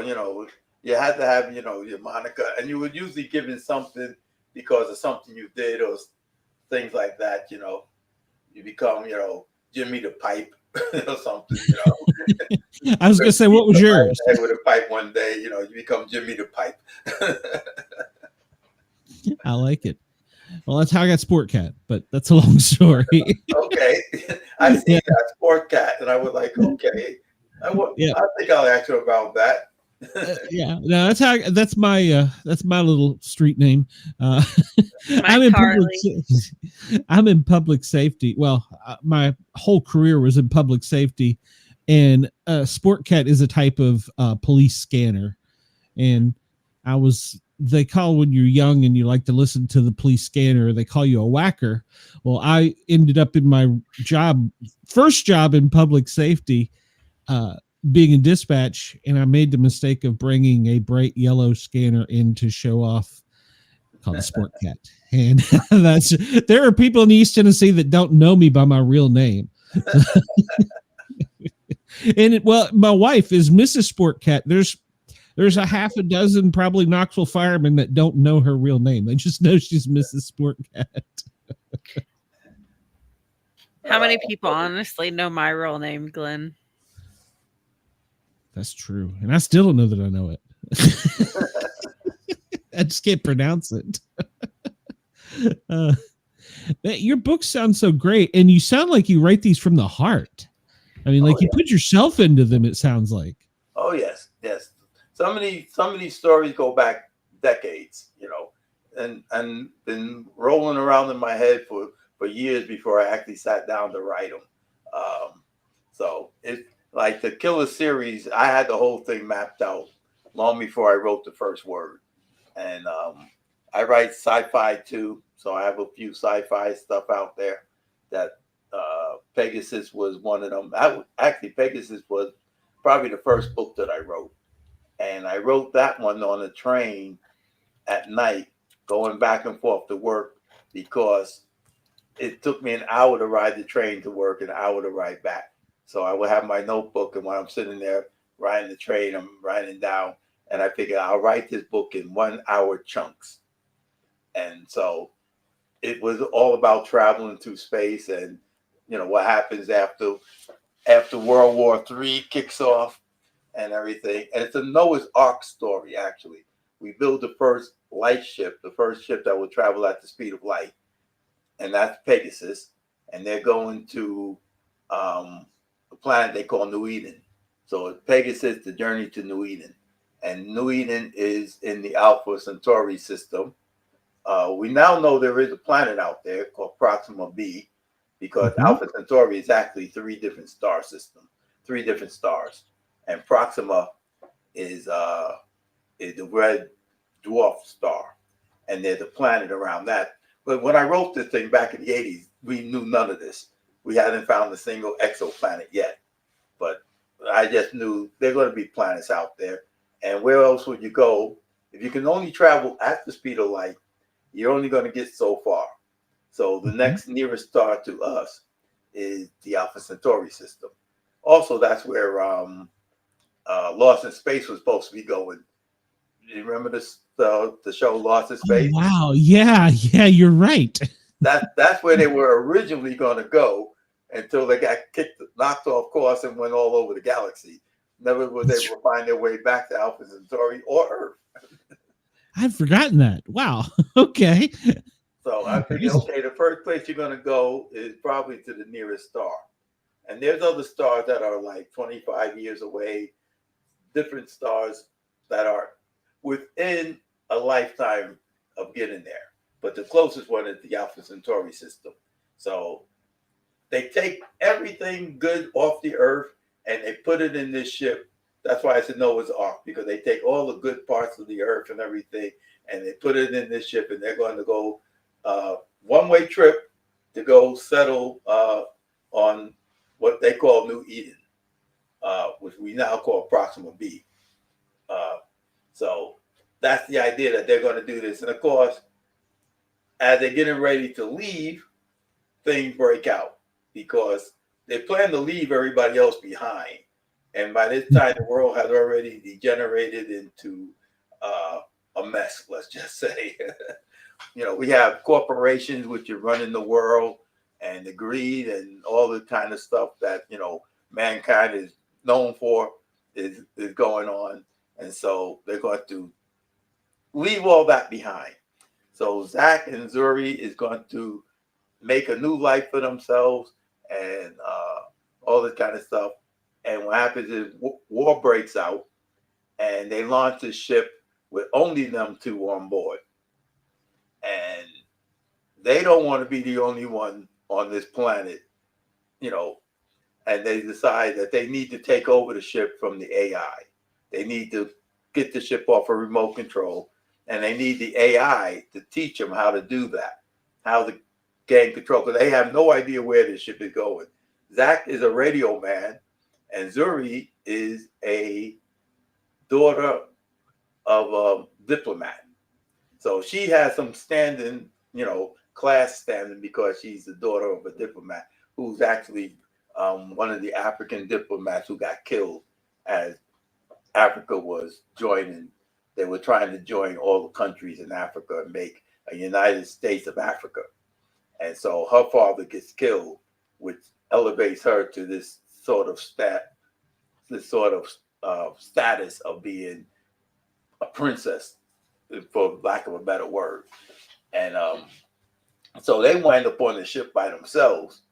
you had to have, your moniker, and you would usually give it something because of something you did or things like that. You become, Jimmy the Pipe or something, I was going to say, what was yours? With a pipe one day, you become Jimmy the Pipe. I like it. Well, that's how I got Sport Cat, but that's a long story. Okay. I see that Sport Cat, and I was like, okay. I think I'll ask you about that. Yeah, no, that's my little street name. I'm in public safety. Well, my whole career was in public safety, and Sport Cat is a type of police scanner, and they call when you're young and you like to listen to the police scanner, they call you a whacker. Well, I ended up in my first job in public safety, being in dispatch, and I made the mistake of bringing a bright yellow scanner in to show off, called the Sport Cat. And there are people in East Tennessee that don't know me by my real name. And my wife is Mrs. Sport Cat. There's a half a dozen probably Knoxville firemen that don't know her real name. They just know she's Mrs. Sport Cat. How many people honestly know my real name, Glenn? That's true. And I still don't know that I know it. I just can't pronounce it. Your books sound so great. And you sound like you write these from the heart. I mean, you put yourself into them, it sounds like. Oh, yes. Yes. Some of these stories go back decades, and been rolling around in my head for years before I actually sat down to write them. So it, like the Killer series, I had the whole thing mapped out long before I wrote the first word. And I write sci-fi too, so I have a few sci-fi stuff out there. That Pegasus was one of them. Pegasus was probably the first book that I wrote. And I wrote that one on a train at night, going back and forth to work, because it took me an hour to ride the train to work and an hour to ride back. So I would have my notebook, and when I'm sitting there riding the train, I'm writing down, and I figured I'll write this book in 1 hour chunks. And so it was all about traveling through space and, what happens after World War III kicks off and everything. And it's a Noah's Ark story, actually. We built the first light ship, the first ship that will travel at the speed of light. And that's Pegasus. And they're going to a planet they call New Eden. So Pegasus, the journey to New Eden. And New Eden is in the Alpha Centauri system. We now know there is a planet out there called Proxima B, because Alpha Centauri is actually 3 different star systems, 3 different stars. And Proxima is the red dwarf star, and there's a planet around that. But when I wrote this thing back in the 80s, we knew none of this. We hadn't found a single exoplanet yet. But I just knew there are going to be planets out there. And where else would you go? If you can only travel at the speed of light, you're only going to get so far. So the next nearest star to us is the Alpha Centauri system. Also, that's where Lost in Space was supposed to be going. Do you remember the show Lost in Space? Oh, wow. Yeah, you're right. That's where they were originally going to go until they got knocked off course and went all over the galaxy. Never were they able to find their way back to Alpha Centauri or Earth. I'd forgotten that. Wow. Okay. So I figured, okay, the first place you're going to go is probably to the nearest star. And there's other stars that are like 25 years away, different stars that are within a lifetime of getting there. But the closest one is the Alpha Centauri system. So they take everything good off the Earth and they put it in this ship. That's why I said Noah's Ark, because they take all the good parts of the Earth and everything, and they put it in this ship, and they're going to go one-way trip to go settle on what they call New Eden, which we now call Proxima B. So that's the idea, that they're going to do this. And of course, as they're getting ready to leave, things break out because they plan to leave everybody else behind. And by this time, the world has already degenerated into a mess, let's just say. We have corporations which are running the world, and the greed and all the kind of stuff that, mankind is known for is going on. And so they're going to leave all that behind. So Zach and Zuri is going to make a new life for themselves and all this kind of stuff. And what happens is war breaks out, and they launch a ship with only them two on board. And they don't want to be the only one on this planet, and they decide that they need to take over the ship from the AI. They need to get the ship off of remote control, and they need the AI to teach them how to do that, how to gain control, because they have no idea where the ship is going. Zach is a radio man, and Zuri is a daughter of a diplomat. So she has some standing, class standing, because she's the daughter of a diplomat who's actually one of the African diplomats who got killed as Africa was joining. They were trying to join all the countries in Africa and make a United States of Africa. And so her father gets killed, which elevates her to this sort of status of being a princess, for lack of a better word. And so they wind up on the ship by themselves,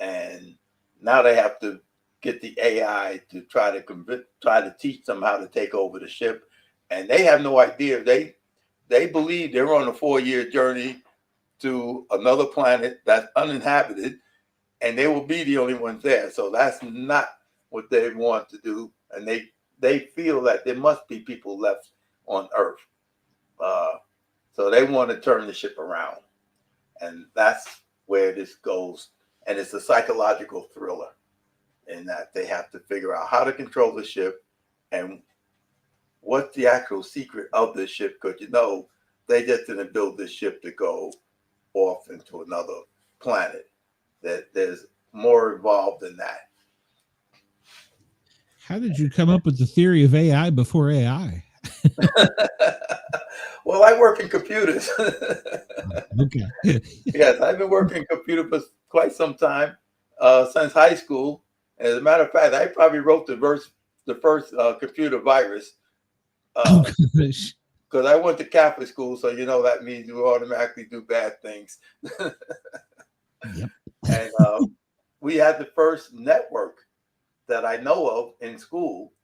and now they have to get the AI to try to teach them how to take over the ship. And they have no idea. They believe they're on a 4-year journey to another planet that's uninhabited, and they will be the only ones there. So that's not what they want to do. And they feel that there must be people left on Earth. So they want to turn the ship around. And that's where this goes. And it's a psychological thriller in that they have to figure out how to control the ship and what's the actual secret of the ship. Because, they just didn't build this ship to go off into another planet. That there's more involved than that. How did you come up with the theory of AI before AI? Well, I work in computers. Okay. Yes, I've been working in computers for quite some time, since high school. As a matter of fact, I probably wrote the first computer virus. Because I went to Catholic school, so that means you automatically do bad things. Yep. And we had the first network that I know of in school.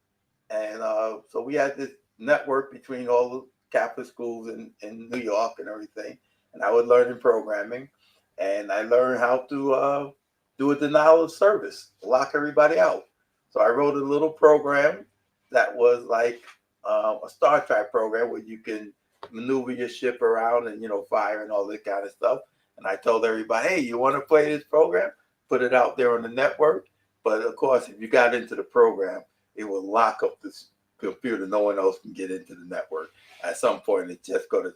And so we had this network between all the Catholic schools in New York and everything. And I was learning programming, and I learned how to do a denial of service, lock everybody out. So I wrote a little program that was like a Star Trek program where you can maneuver your ship around and, fire and all that kind of stuff. And I told everybody, hey, you want to play this program? Put it out there on the network. But of course, if you got into the program, it will lock up this computer. No one else can get into the network. At some point, it's just going to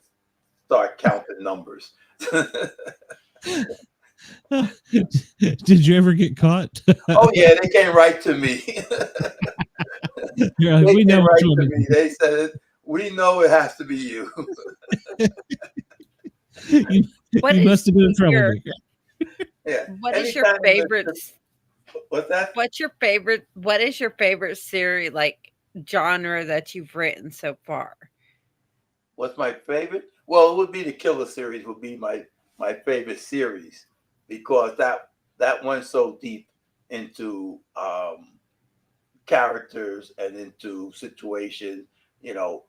start counting numbers. Did you ever get caught? Oh, yeah, they came right to me. We know right to me. They said, we know it has to be you. What you must have been a troublemaker. Yeah. What is your favorite? What's that? What's your favorite? What is your favorite series, like genre that you've written so far? What's my favorite? Well, it would be the Killer series. Would be my favorite series because that went so deep into characters and into situations. You know,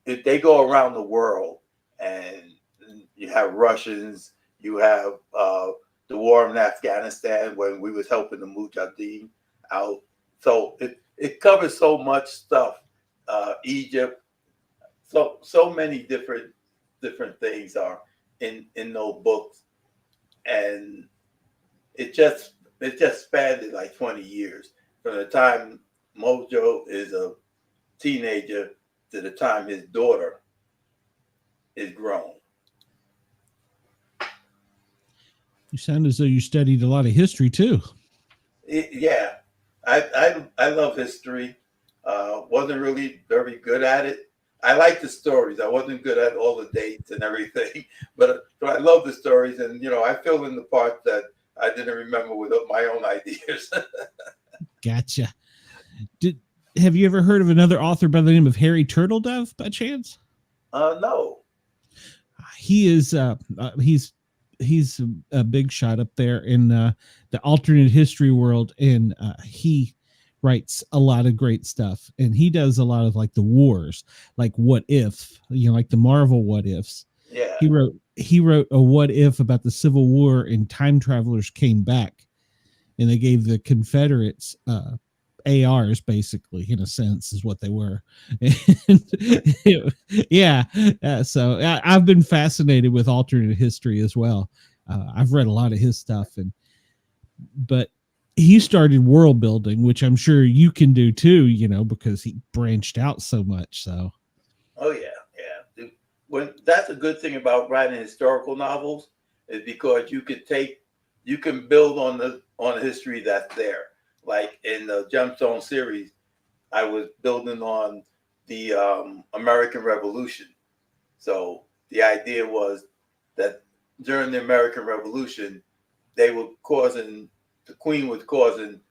if they go around the world and you have Russians, you have the war in Afghanistan when we was helping the Mujahideen out. So it covers so much stuff. Egypt, so many different things are in those books, and it just spanned it like 20 years from the time Mojo is a teenager to the time his daughter is grown. You sound as though you studied a lot of history too. Yeah, I love history. Wasn't really very good at it. I like the stories. I wasn't good at all the dates and everything, but I love the stories, and I fill in the parts that I didn't remember with my own ideas. Gotcha. Have you ever heard of another author by the name of Harry Turtledove by chance? No. He is he's a big shot up there in the alternate history world, and he writes a lot of great stuff, and he does a lot of like the wars, like What If, like the Marvel What Ifs. Yeah. He wrote a What If about the Civil War, and time travelers came back, and they gave the Confederates ARs, basically, in a sense, is what they were. And, yeah. So I've been fascinated with alternate history as well. I've read a lot of his stuff, but he started world building, which I'm sure you can do too, because he branched out so much. So. Oh yeah. That's a good thing about writing historical novels, is because you can build on the history that's there. Like in the Gemstone series, I was building on the American Revolution. So the idea was that during the American Revolution, the Queen was causing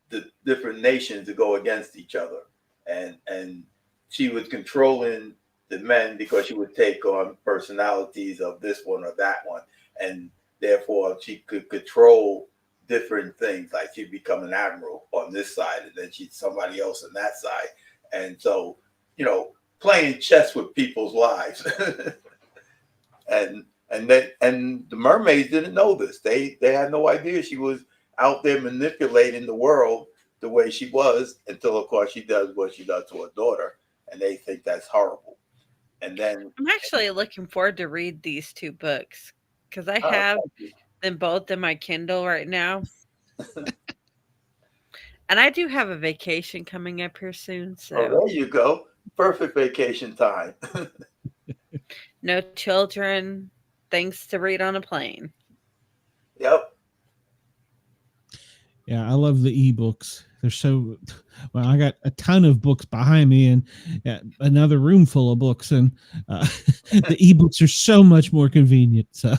the different nations to go against each other, and she was controlling the men because she would take on personalities of this one or that one, and therefore she could control different things. Like she'd become an admiral on this side, and then she'd somebody else on that side, and so playing chess with people's lives. and the mermaids didn't know this. They had no idea she was out there manipulating the world the way she was, until of course she does what she does to her daughter, and they think that's horrible. And then I'm actually looking forward to read these two books, because I have them both in my Kindle right now. And I do have a vacation coming up here soon. So there you go. Perfect vacation time. No children, things to read on a plane. Yep. Yeah, I love the ebooks. They're so well. I got a ton of books behind me, and another room full of books, and the ebooks are so much more convenient. So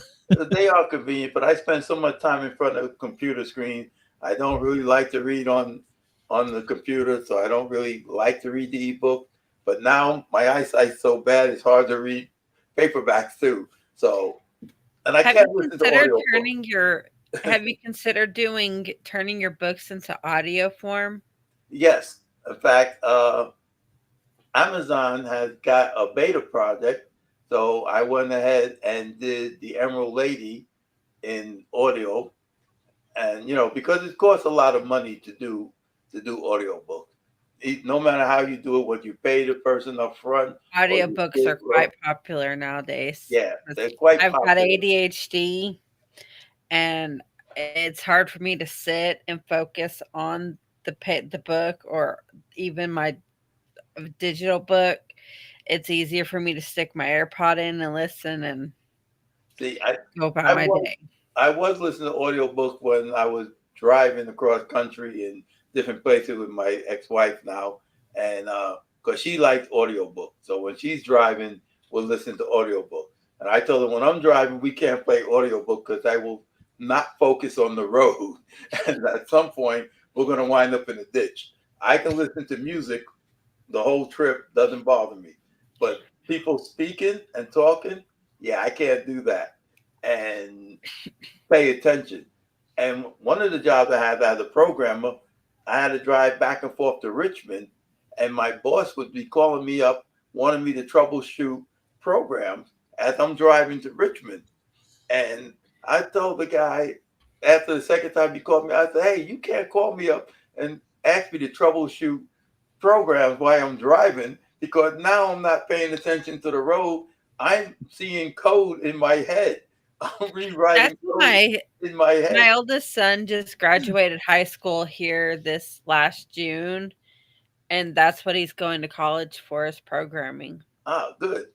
they are convenient, but I spend so much time in front of a computer screen. I don't really like to read on the computer, so I don't really like to read the ebook. But now my eyesight's so bad, it's hard to read paperbacks too. So, and I can't listen to audio. Have you considered turning your books into audio form? Yes. In fact, Amazon has got a beta project. So I went ahead and did the Emerald Lady in audio. And, because it costs a lot of money to do audio books. No matter how you do it, what you pay the person up front. Audiobooks are quite popular nowadays. Yeah, they're quite popular. I've got ADHD, and it's hard for me to sit and focus on the book, or even my digital book. It's easier for me to stick my AirPod in and listen and go about my day. I was listening to audiobooks when I was driving across country in different places with my ex-wife now, and because she likes audiobooks. So when she's driving, we'll listen to audiobooks. And I told him, when I'm driving, we can't play audiobook because I will not focus on the road. And at some point, we're going to wind up in a ditch. I can listen to music the whole trip, doesn't bother me. But people speaking and talking, yeah, I can't do that. And pay attention. And one of the jobs I had as a programmer, I had to drive back and forth to Richmond, and my boss would be calling me up, wanting me to troubleshoot programs as I'm driving to Richmond. And I told the guy after the second time he called me, I said, "Hey, you can't call me up and ask me to troubleshoot programs while I'm driving, because now I'm not paying attention to the road. I'm seeing code in my head. I'm rewriting code in my head." My oldest son just graduated high school here this last June, and that's what he's going to college for, is programming. Ah, good.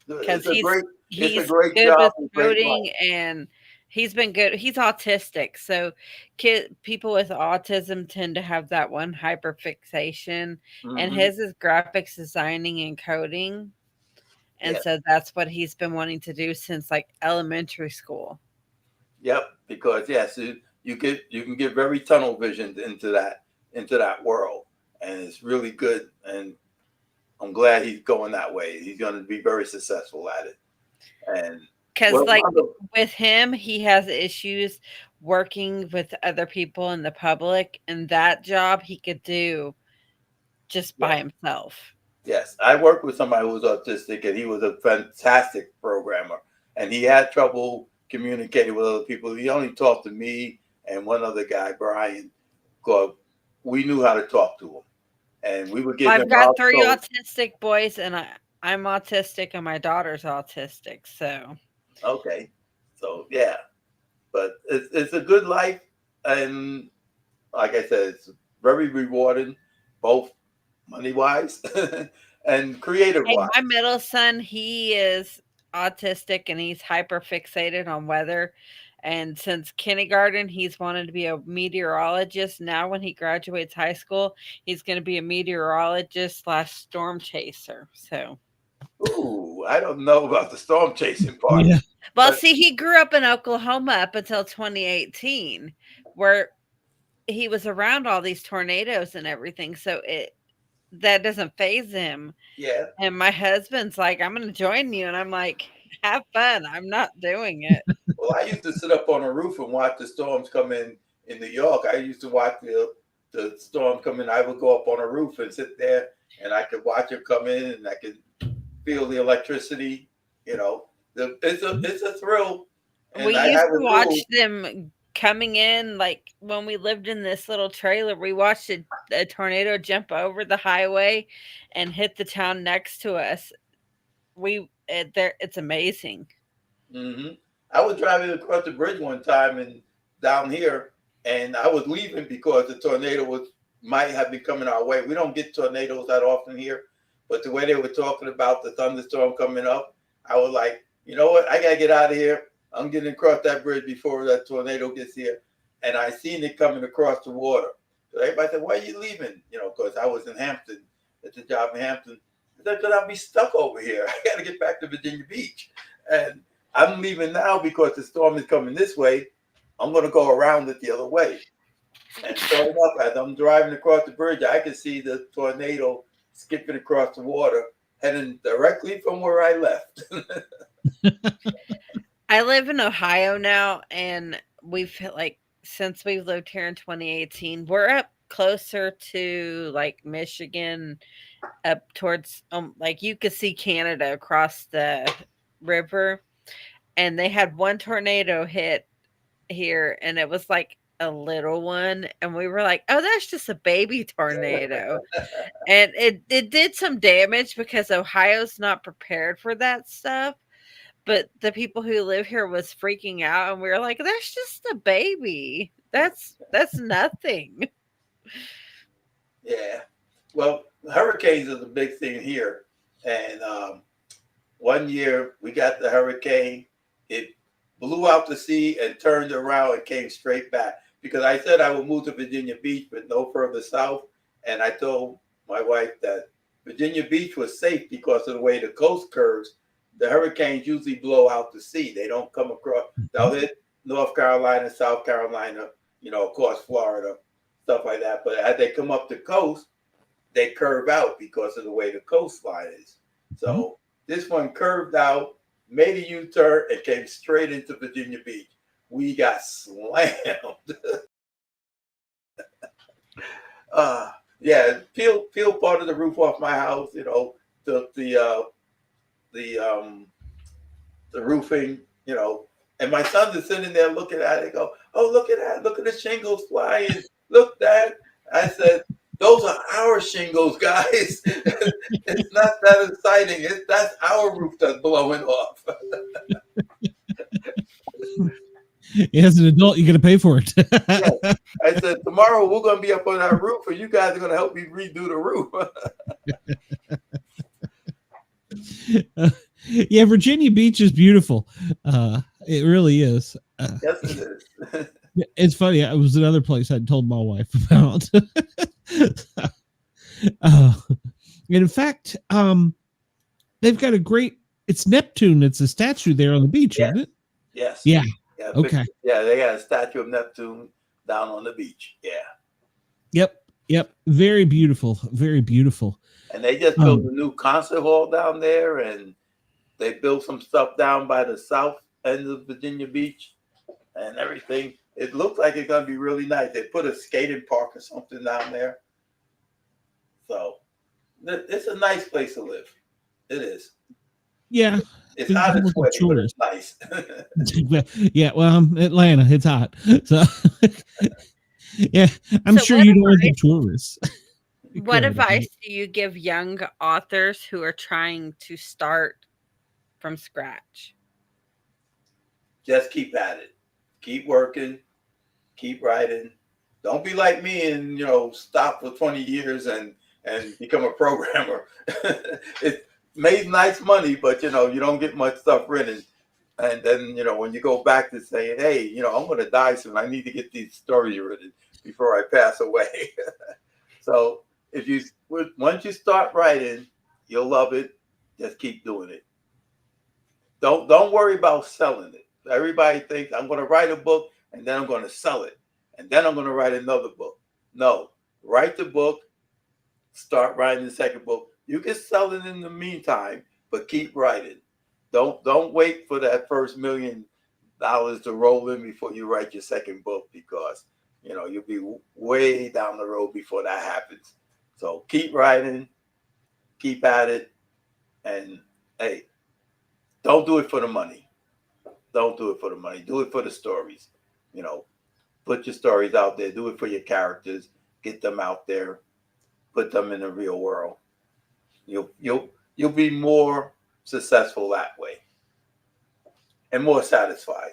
Because he's great good job with coding, and he's been good. He's autistic, so people with autism tend to have that one hyperfixation, and his is graphics designing and coding, and so that's what he's been wanting to do since like elementary school. Yep, because yes, you can get very tunnel visioned into that world, and it's really good. And I'm glad he's going that way. He's going to be very successful at it. And because with him, he has issues working with other people in the public, and that job he could do just by himself. Yes, I worked with somebody who was autistic, and he was a fantastic programmer, and he had trouble communicating with other people. He only talked to me and one other guy, Brian, because we knew how to talk to him. And we would give him. I've got 3 autistic boys, and I'm autistic, and my daughter's autistic. So okay, so yeah, but it's a good life, and like I said, it's very rewarding, both money wise and creative wise. My middle son, he is autistic, and he's hyper fixated on weather. And since kindergarten, he's wanted to be a meteorologist. Now, when he graduates high school, he's going to be a meteorologist / storm chaser. So, ooh, I don't know about the storm chasing part. Yeah. Well, see, he grew up in Oklahoma up until 2018, where he was around all these tornadoes and everything. So that doesn't faze him. Yeah. And my husband's like, "I'm going to join you," and I'm like, "Have fun. I'm not doing it." Well, I used to sit up on a roof and watch the storms come in New York. I used to watch the storm come in. I would go up on a roof and sit there, and I could watch it come in, and I could feel the electricity. You know, it's a thrill. And we used to watch them coming in, like when we lived in this little trailer. We watched a tornado jump over the highway and hit the town next to us. It's amazing. Mm-hmm. I was driving across the bridge one time and down here, and I was leaving because the tornado might have been coming our way. We don't get tornadoes that often here, but the way they were talking about the thunderstorm coming up, I was like, you know what? I got to get out of here. I'm getting across that bridge before that tornado gets here. And I seen it coming across the water. So everybody said, "Why are you leaving?" You know, because I was in Hampton, at the job in Hampton. I said, "Because I'll be stuck over here. I got to get back to Virginia Beach." And I'm leaving now because the storm is coming this way. I'm going to go around it the other way. And sure enough, as I'm driving across the bridge, I can see the tornado skipping across the water, heading directly from where I left. I live in Ohio now, and since we've lived here in 2018, we're up closer to like Michigan, up towards like you could see Canada across the river. And they had one tornado hit here, and it was like a little one, and we were like, "Oh, that's just a baby tornado." And it did some damage because Ohio's not prepared for that stuff. But the people who live here was freaking out, and we were like, "That's just a baby. That's nothing." Yeah. Well, hurricanes is a big thing here. And one year we got the hurricane. It blew out to sea and turned around and came straight back. Because I said I would move to Virginia Beach, but no further south. And I told my wife that Virginia Beach was safe because of the way the coast curves. the hurricanes usually blow out to sea. They don't come across. They'll hit North Carolina, South Carolina, across Florida, stuff like that. But as they come up the coast, they curve out because of the way the coastline is. So this one curved out, made a U-turn, and came straight into Virginia Beach. We got slammed. Peel part of the roof off my house. The roofing. And my sons are sitting there looking at it. Go, oh, look at that! Look at the shingles flying. Look that! I said, those are our shingles, guys. It's not that exciting. That's our roof that's blowing off. As an adult, you got to pay for it. Yeah. I said, tomorrow we're going to be up on that roof, and you guys are going to help me redo the roof. Yeah, Virginia Beach is beautiful. It really is. Yes, it is. It's funny. It was another place I told my wife about. In fact, they've got a great. It's Neptune. It's a statue there on the beach, isn't it? Yes. Yeah. Okay. Yeah, they got a statue of Neptune down on the beach. Yeah. Yep. Very beautiful. Very beautiful. And they just built a new concert hall down there, and they built some stuff down by the south end of Virginia Beach and everything. It looks like it's going to be really nice. They put a skating park or something down there. So it's a nice place to live. It is. Yeah. It's hot and sweaty, but it's nice. Yeah, well, Atlanta, it's hot. So, yeah, I'm sure you don't want the tourists. What advice do you give young authors who are trying to start from scratch? Just keep at it. Keep working. Keep writing. Don't be like me and, stop for 20 years and become a programmer. It made nice money, but, you don't get much stuff written. And then, when you go back to saying, hey, I'm going to die soon. I need to get these stories written before I pass away. So once you start writing, you'll love it. Just keep doing it. Don't worry about selling it. Everybody thinks I'm going to write a book and then I'm going to sell it. And then I'm going to write another book. No, write the book, start writing the second book. You can sell it in the meantime, but keep writing. Don't wait for that first $1 million to roll in before you write your second book, because you'll be way down the road before that happens. So keep writing, keep at it, and hey, don't do it for the money. Don't do it for the money. Do it for the stories. Put your stories out there. Do it for your characters. Get them out there. Put them in the real world. You'll be more successful that way and more satisfied.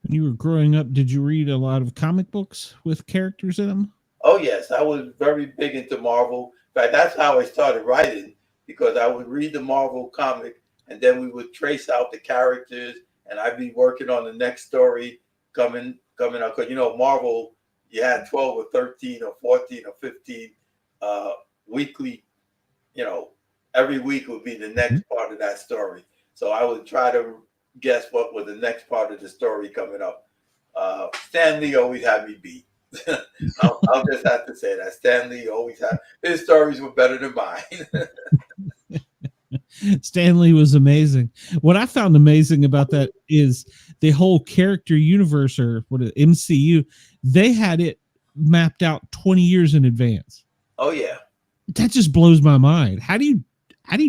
When you were growing up, did you read a lot of comic books with characters in them? Oh, yes. I was very big into Marvel. In fact, that's how I started writing, because I would read the Marvel comic and then we would trace out the characters, and I'd be working on the next story coming out. Because, Marvel, you had 12 or 13 or 14 or 15 weekly, every week would be the next part of that story. So I would try to guess what was the next part of the story coming up. Stan Lee always had me beat. I'll just have to say that. Stan Lee always had, his stories were better than mine. Stan Lee was amazing. What I found amazing about that is the whole character universe, or MCU, they had it mapped out 20 years in advance. Oh yeah. That just blows my mind. How do you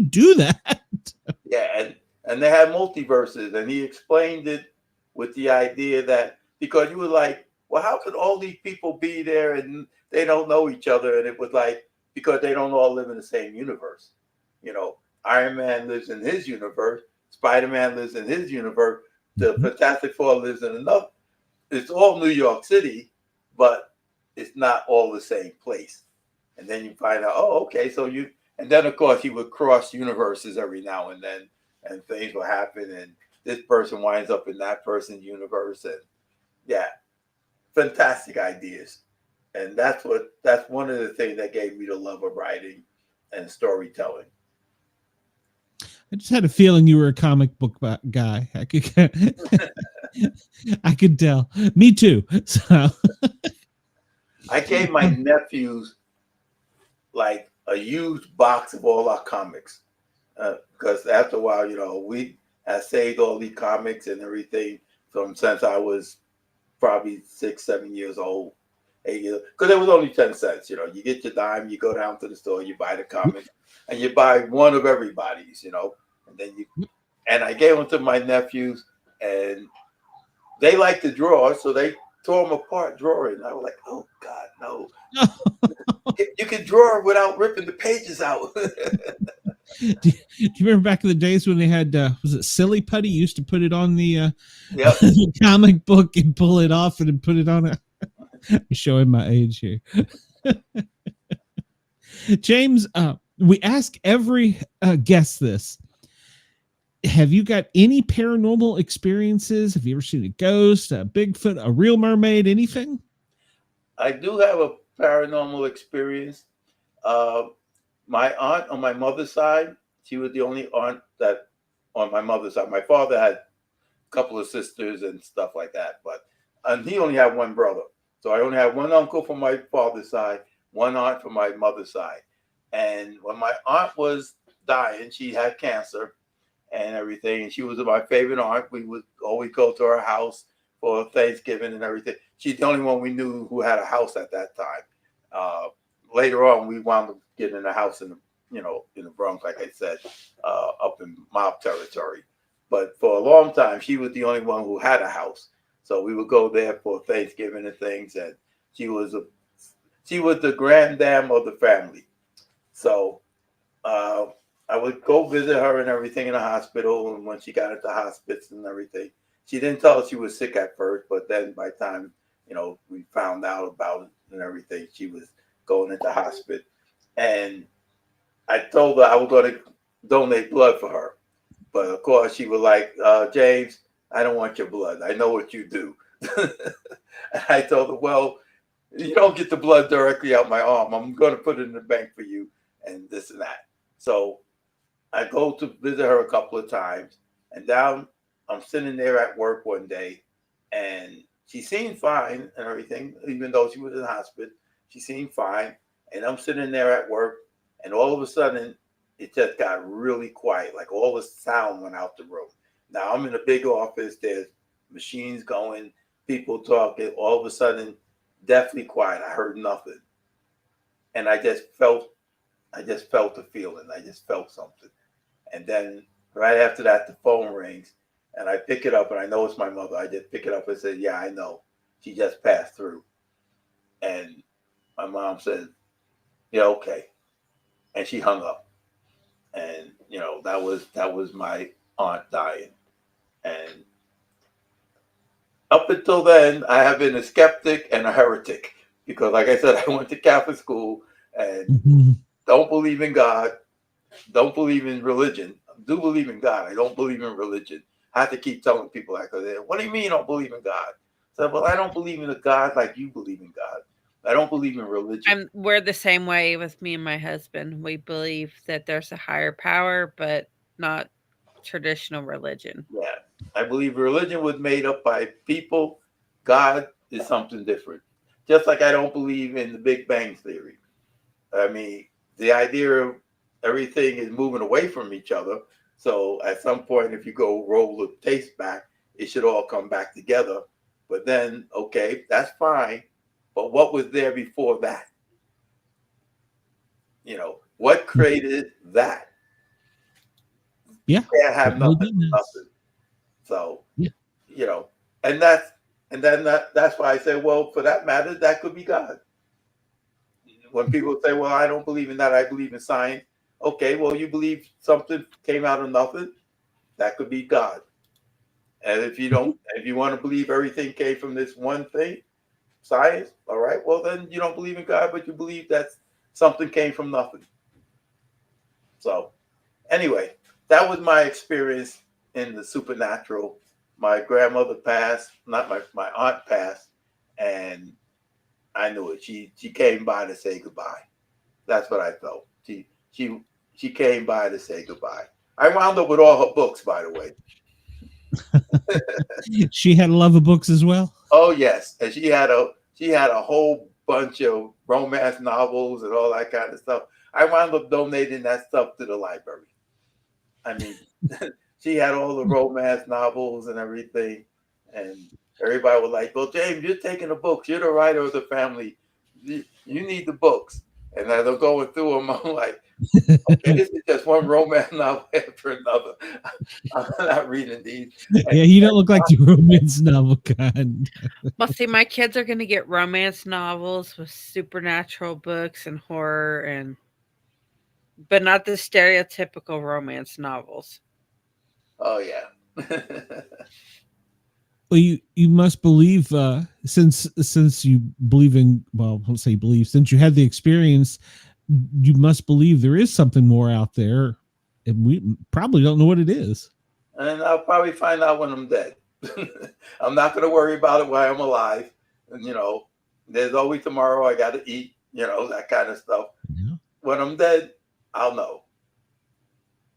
do that? Yeah, and they had multiverses, and he explained it with the idea that, because you were like, well, how could all these people be there and they don't know each other? And it was like, because they don't all live in the same universe. Iron Man lives in his universe. Spider-Man lives in his universe. The Fantastic Four lives in another. It's all New York City, but it's not all the same place. And then you find out, oh, okay, and then of course he would cross universes every now and then, and things will happen, and this person winds up in that person's universe, and yeah, fantastic ideas. And that's one of the things that gave me the love of writing and storytelling. I just had a feeling you were a comic book guy. I could tell. Me too. So I gave my nephews like a huge box of all our comics because after a while, we had saved all these comics and everything from since I was probably 6, 7 years old, 8 years, because it was only 10 cents. You get your dime, you go down to the store, you buy the comics, and you buy one of everybody's, and then and I gave them to my nephews, and they like to draw, so they tore them apart drawing. I was like, oh God, no. You can draw without ripping the pages out. Do you remember back in the days when they had, was it Silly Putty? You used to put it on the, Yep. the comic book and pull it off and then put it on it. I'm showing my age here. James, we ask every guest this. Have you got any paranormal experiences? Have you ever seen a ghost, a Bigfoot, a real mermaid, anything? I do have a paranormal experience. My aunt on my mother's side, she was the only aunt that on my mother's side. My father had a couple of sisters and stuff like that, and he only had one brother. So I only had one uncle from my father's side, one aunt from my mother's side. And when my aunt was dying, she had cancer and everything. And she was my favorite aunt. We would always go to her house for Thanksgiving and everything. She's the only one we knew who had a house at that time. Later on, we wound up getting a house in the Bronx, like I said, up in mob territory. But for a long time, she was the only one who had a house. So we would go there for Thanksgiving and things. And she was the granddam of the family. So I would go visit her and everything in the hospital. And when she got into hospice and everything, she didn't tell us she was sick at first. But then by the time, we found out about it and everything, she was going into hospice. And I told her I was going to donate blood for her. But of course, she was like, James, I don't want your blood. I know what you do. And I told her, well, you don't get the blood directly out my arm. I'm going to put it in the bank for you and this and that. So I go to visit her a couple of times. And I'm sitting there at work one day, and she seemed fine and everything, even though she was in hospice. She seemed fine. And I'm sitting there at work, and all of a sudden, it just got really quiet. Like all the sound went out the room. Now I'm in a big office. There's machines going, people talking. All of a sudden, deathly quiet. I heard nothing. And I just felt the feeling. I just felt something. And then right after that, the phone rings, and I pick it up, and I know it's my mother. I just pick it up and say, yeah, I know. She just passed through. And my mom said, yeah, okay. And she hung up. And, that was my aunt dying. And up until then, I have been a skeptic and a heretic because, like I said, I went to Catholic school and don't believe in God, don't believe in religion. I do believe in God. I don't believe in religion. I have to keep telling people that because what do you mean you don't believe in God? So, well, I don't believe in a God like you believe in God. I don't believe in religion. We're the same way with me and my husband. We believe that there's a higher power, but not traditional religion. Yeah. I believe religion was made up by people. God is something different. Just like I don't believe in the Big Bang Theory. I mean, the idea of everything is moving away from each other. So at some point, if you go roll the tapes back, it should all come back together. But then, okay, that's fine. But what was there before that? What created that? Yeah. You can't have nothing. So, yeah. And that's why I say, well, for that matter, that could be God. When people say, well, I don't believe in that, I believe in science. Okay, well, you believe something came out of nothing, that could be God. And if you want to believe everything came from this one thing, science, all right, well, then you don't believe in God, but you believe that something came from nothing. So anyway, that was my experience in the supernatural. My grandmother passed, not my aunt passed, and I knew it. She came by to say goodbye. That's what I felt. She came by to say goodbye. I wound up with all her books, by the way. She had a love of books as well. Oh yes, and she had a whole bunch of romance novels and all that kind of stuff. I wound up donating that stuff to the library. I mean, she had all the romance novels and everything, and everybody was like, "Well, James, you're taking the books. You're the writer of the family. You need the books." And as I'm going through them, I'm like, okay, this is just one romance novel after another. I'm not reading these. Yeah, you don't look like the romance novel kind. Well, see, my kids are going to get romance novels with supernatural books and horror, but not the stereotypical romance novels. Oh yeah. Well, you must believe, since you believe in, well, let's say believe, since you had the experience, you must believe there is something more out there, and we probably don't know what it is. And I'll probably find out when I'm dead. I'm not going to worry about it while I'm alive. And, there's always tomorrow. I got to eat, that kind of stuff. Yeah. When I'm dead, I'll know.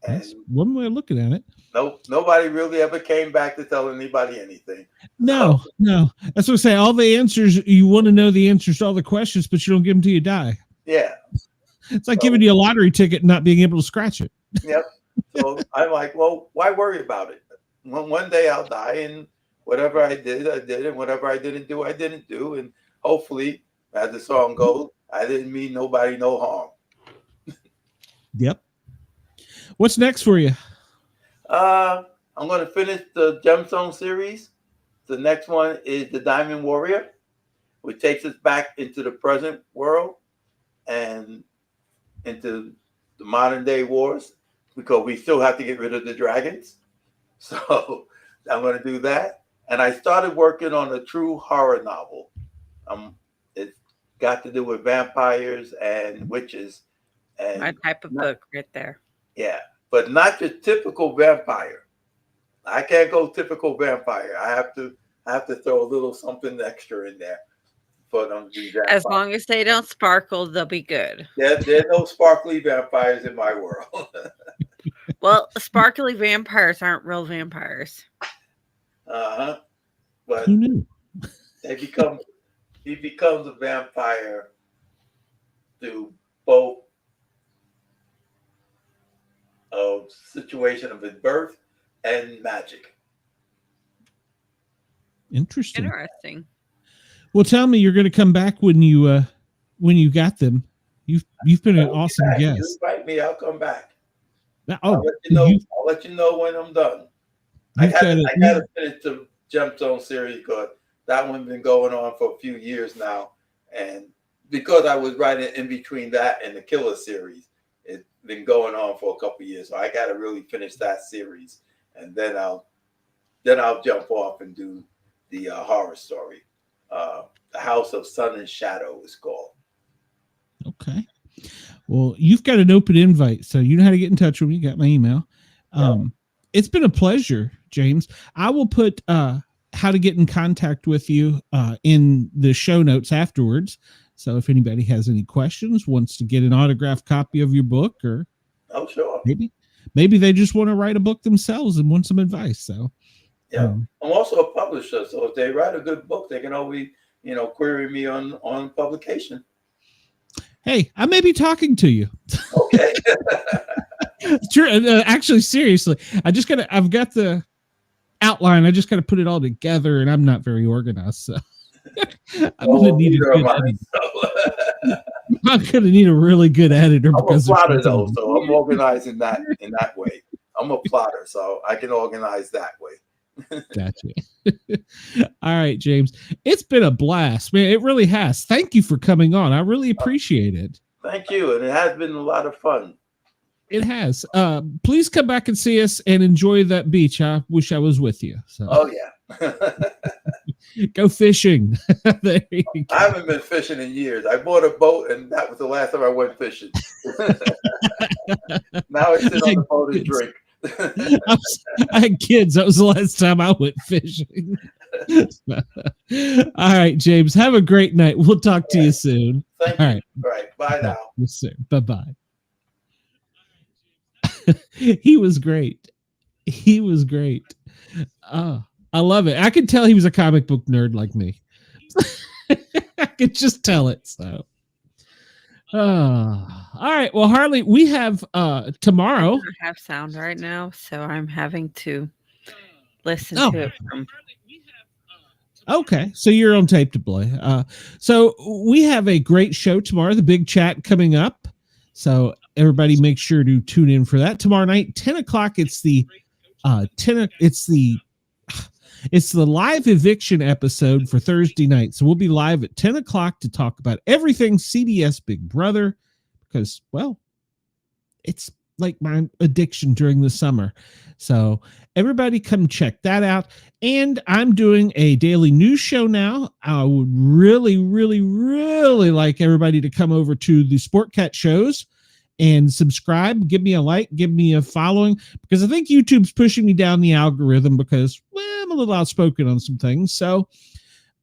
And that's one way of looking at it. Nope, nobody really ever came back to tell anybody anything. No. That's what I say. All the answers, you want to know the answers to all the questions, but you don't give them till you die. Yeah. It's like giving you a lottery ticket and not being able to scratch it. Yep. So I'm like, well, why worry about it? One day I'll die, and whatever I did, and whatever I didn't do, I didn't do. And hopefully, as the song goes, I didn't mean nobody no harm. Yep. What's next for you? I'm going to finish the Gemstone series. The next one is the Diamond Warrior, which takes us back into the present world and into the modern day wars, because we still have to get rid of the dragons. So I'm going to do that. And I started working on a true horror novel. It's got to do with vampires and witches. And my type of book right there. Yeah. But not your typical vampire. I can't go typical vampire. I have to throw a little something extra in there for them to be vampires. As long as they don't sparkle, they'll be good. There's no sparkly vampires in my world. Well, sparkly vampires aren't real vampires. Uh-huh. But who knew? He becomes a vampire through both of situation of his birth and magic. Interesting. Well, tell me, you're going to come back when you got them. You've been an awesome guest. You invite me, I'll come back. I'll let you know when I'm done. I gotta finish the Gemstone series because that one's been going on for a few years now, and because I was writing in between that and the Killer series, it's been going on for a couple of years. So I got to really finish that series, and then I'll jump off and do the horror story. The House of Sun and Shadow is called. Okay. Well, you've got an open invite, so you know how to get in touch with me. You got my email. It's been a pleasure, James. I will put how to get in contact with you in the show notes afterwards. So if anybody has any questions, wants to get an autographed copy of your book, or sure, maybe they just want to write a book themselves and want some advice. So I'm also a publisher, so if they write a good book, they can always query me on publication. Hey, I may be talking to you. Okay. True. Actually, seriously, I've got the outline. I just got to put it all together, and I'm not very organized. So I'm going to need a really good editor. I'm a plotter, though, so I'm organized in that way. I'm a plotter, so I can organize that way. Gotcha. All right, James. It's been a blast, man. It really has. Thank you for coming on. I really appreciate it. Thank you. And it has been a lot of fun. It has. Please come back and see us and enjoy that beach. I wish I was with you. So. Oh, yeah. Go fishing. There you go. I haven't been fishing in years. I bought a boat, and that was the last time I went fishing. Now I sit on the boat and drink. I had kids. That was the last time I went fishing. All right, James. Have a great night. We'll talk to you soon. Thank you. All right. Bye now. Yes, sir. Bye-bye. He was great. He was great. I love it. I could tell he was a comic book nerd like me. I could just tell it. So, all right. Well, Harley, we have tomorrow. I don't have sound right now, so I'm having to listen to it from. Okay, so you're on tape to play. So we have a great show tomorrow, the big chat coming up. So everybody make sure to tune in for that. Tomorrow night, 10 o'clock, it's the live eviction episode for Thursday night. So we'll be live at 10 o'clock to talk about everything CBS Big Brother, because, well, it's like my addiction during the summer. So everybody come check that out. And I'm doing a daily news show now. I would really, really, really like everybody to come over to the Sport Cat shows and subscribe. Give me a like, give me a following, because I think YouTube's pushing me down the algorithm because, well, I'm a little outspoken on some things. So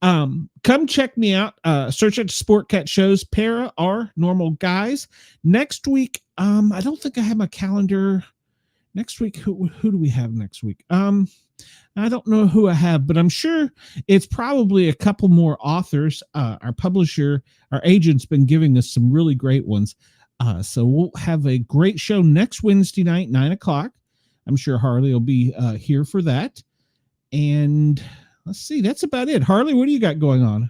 come check me out. Search at Sport Cat shows, Para OR Normal Guyz. Next week, I don't think I have my calendar. Next week, who do we have next week? I don't know who I have, but I'm sure it's probably a couple more authors. Our publisher, our agent's been giving us some really great ones. So we'll have a great show next Wednesday night, 9 o'clock. I'm sure Harley will be here for that. And let's see, that's about it. Harley, what do you got going on?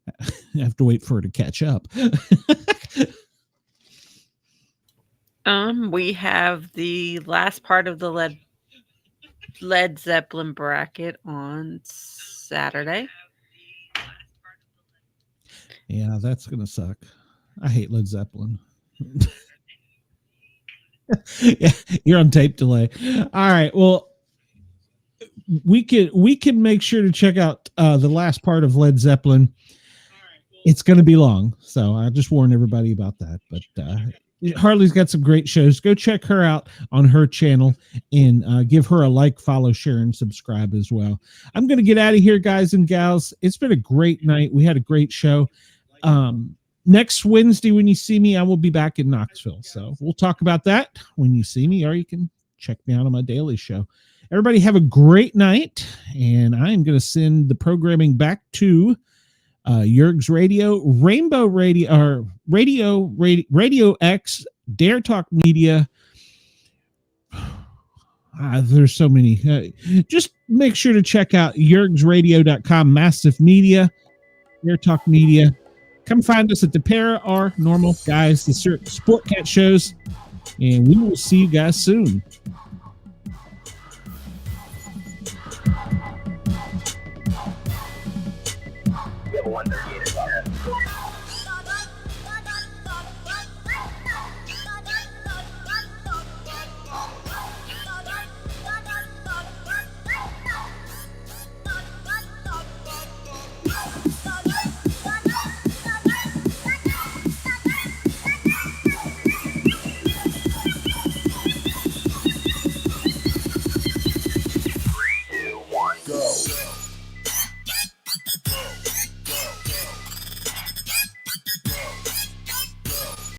I have to wait for her to catch up. We have the last part of the Led Zeppelin bracket on Saturday. Yeah, that's gonna suck. I hate Led Zeppelin. Yeah, you're on tape delay. All right, well, we can make sure to check out the last part of Led Zeppelin. It's going to be long, so I just warn everybody about that. But Harley's got some great shows. Go check her out on her channel and give her a like, follow, share, and subscribe as well. I'm going to get out of here, guys and gals. It's been a great night. We had a great show. Next Wednesday, when you see me, I will be back in Knoxville. So we'll talk about that when you see me, or you can check me out on my daily show. Everybody have a great night, and I am going to send the programming back to Yerg's Radio, Rainbow Radio, or Radio X, Dare Talk Media. There's so many. Just make sure to check out yergsradio.com, Massive Media, Dare Talk Media. Come find us at the Para OR Normal Guyz, the Sport Cat shows, and we will see you guys soon. We have a 138 at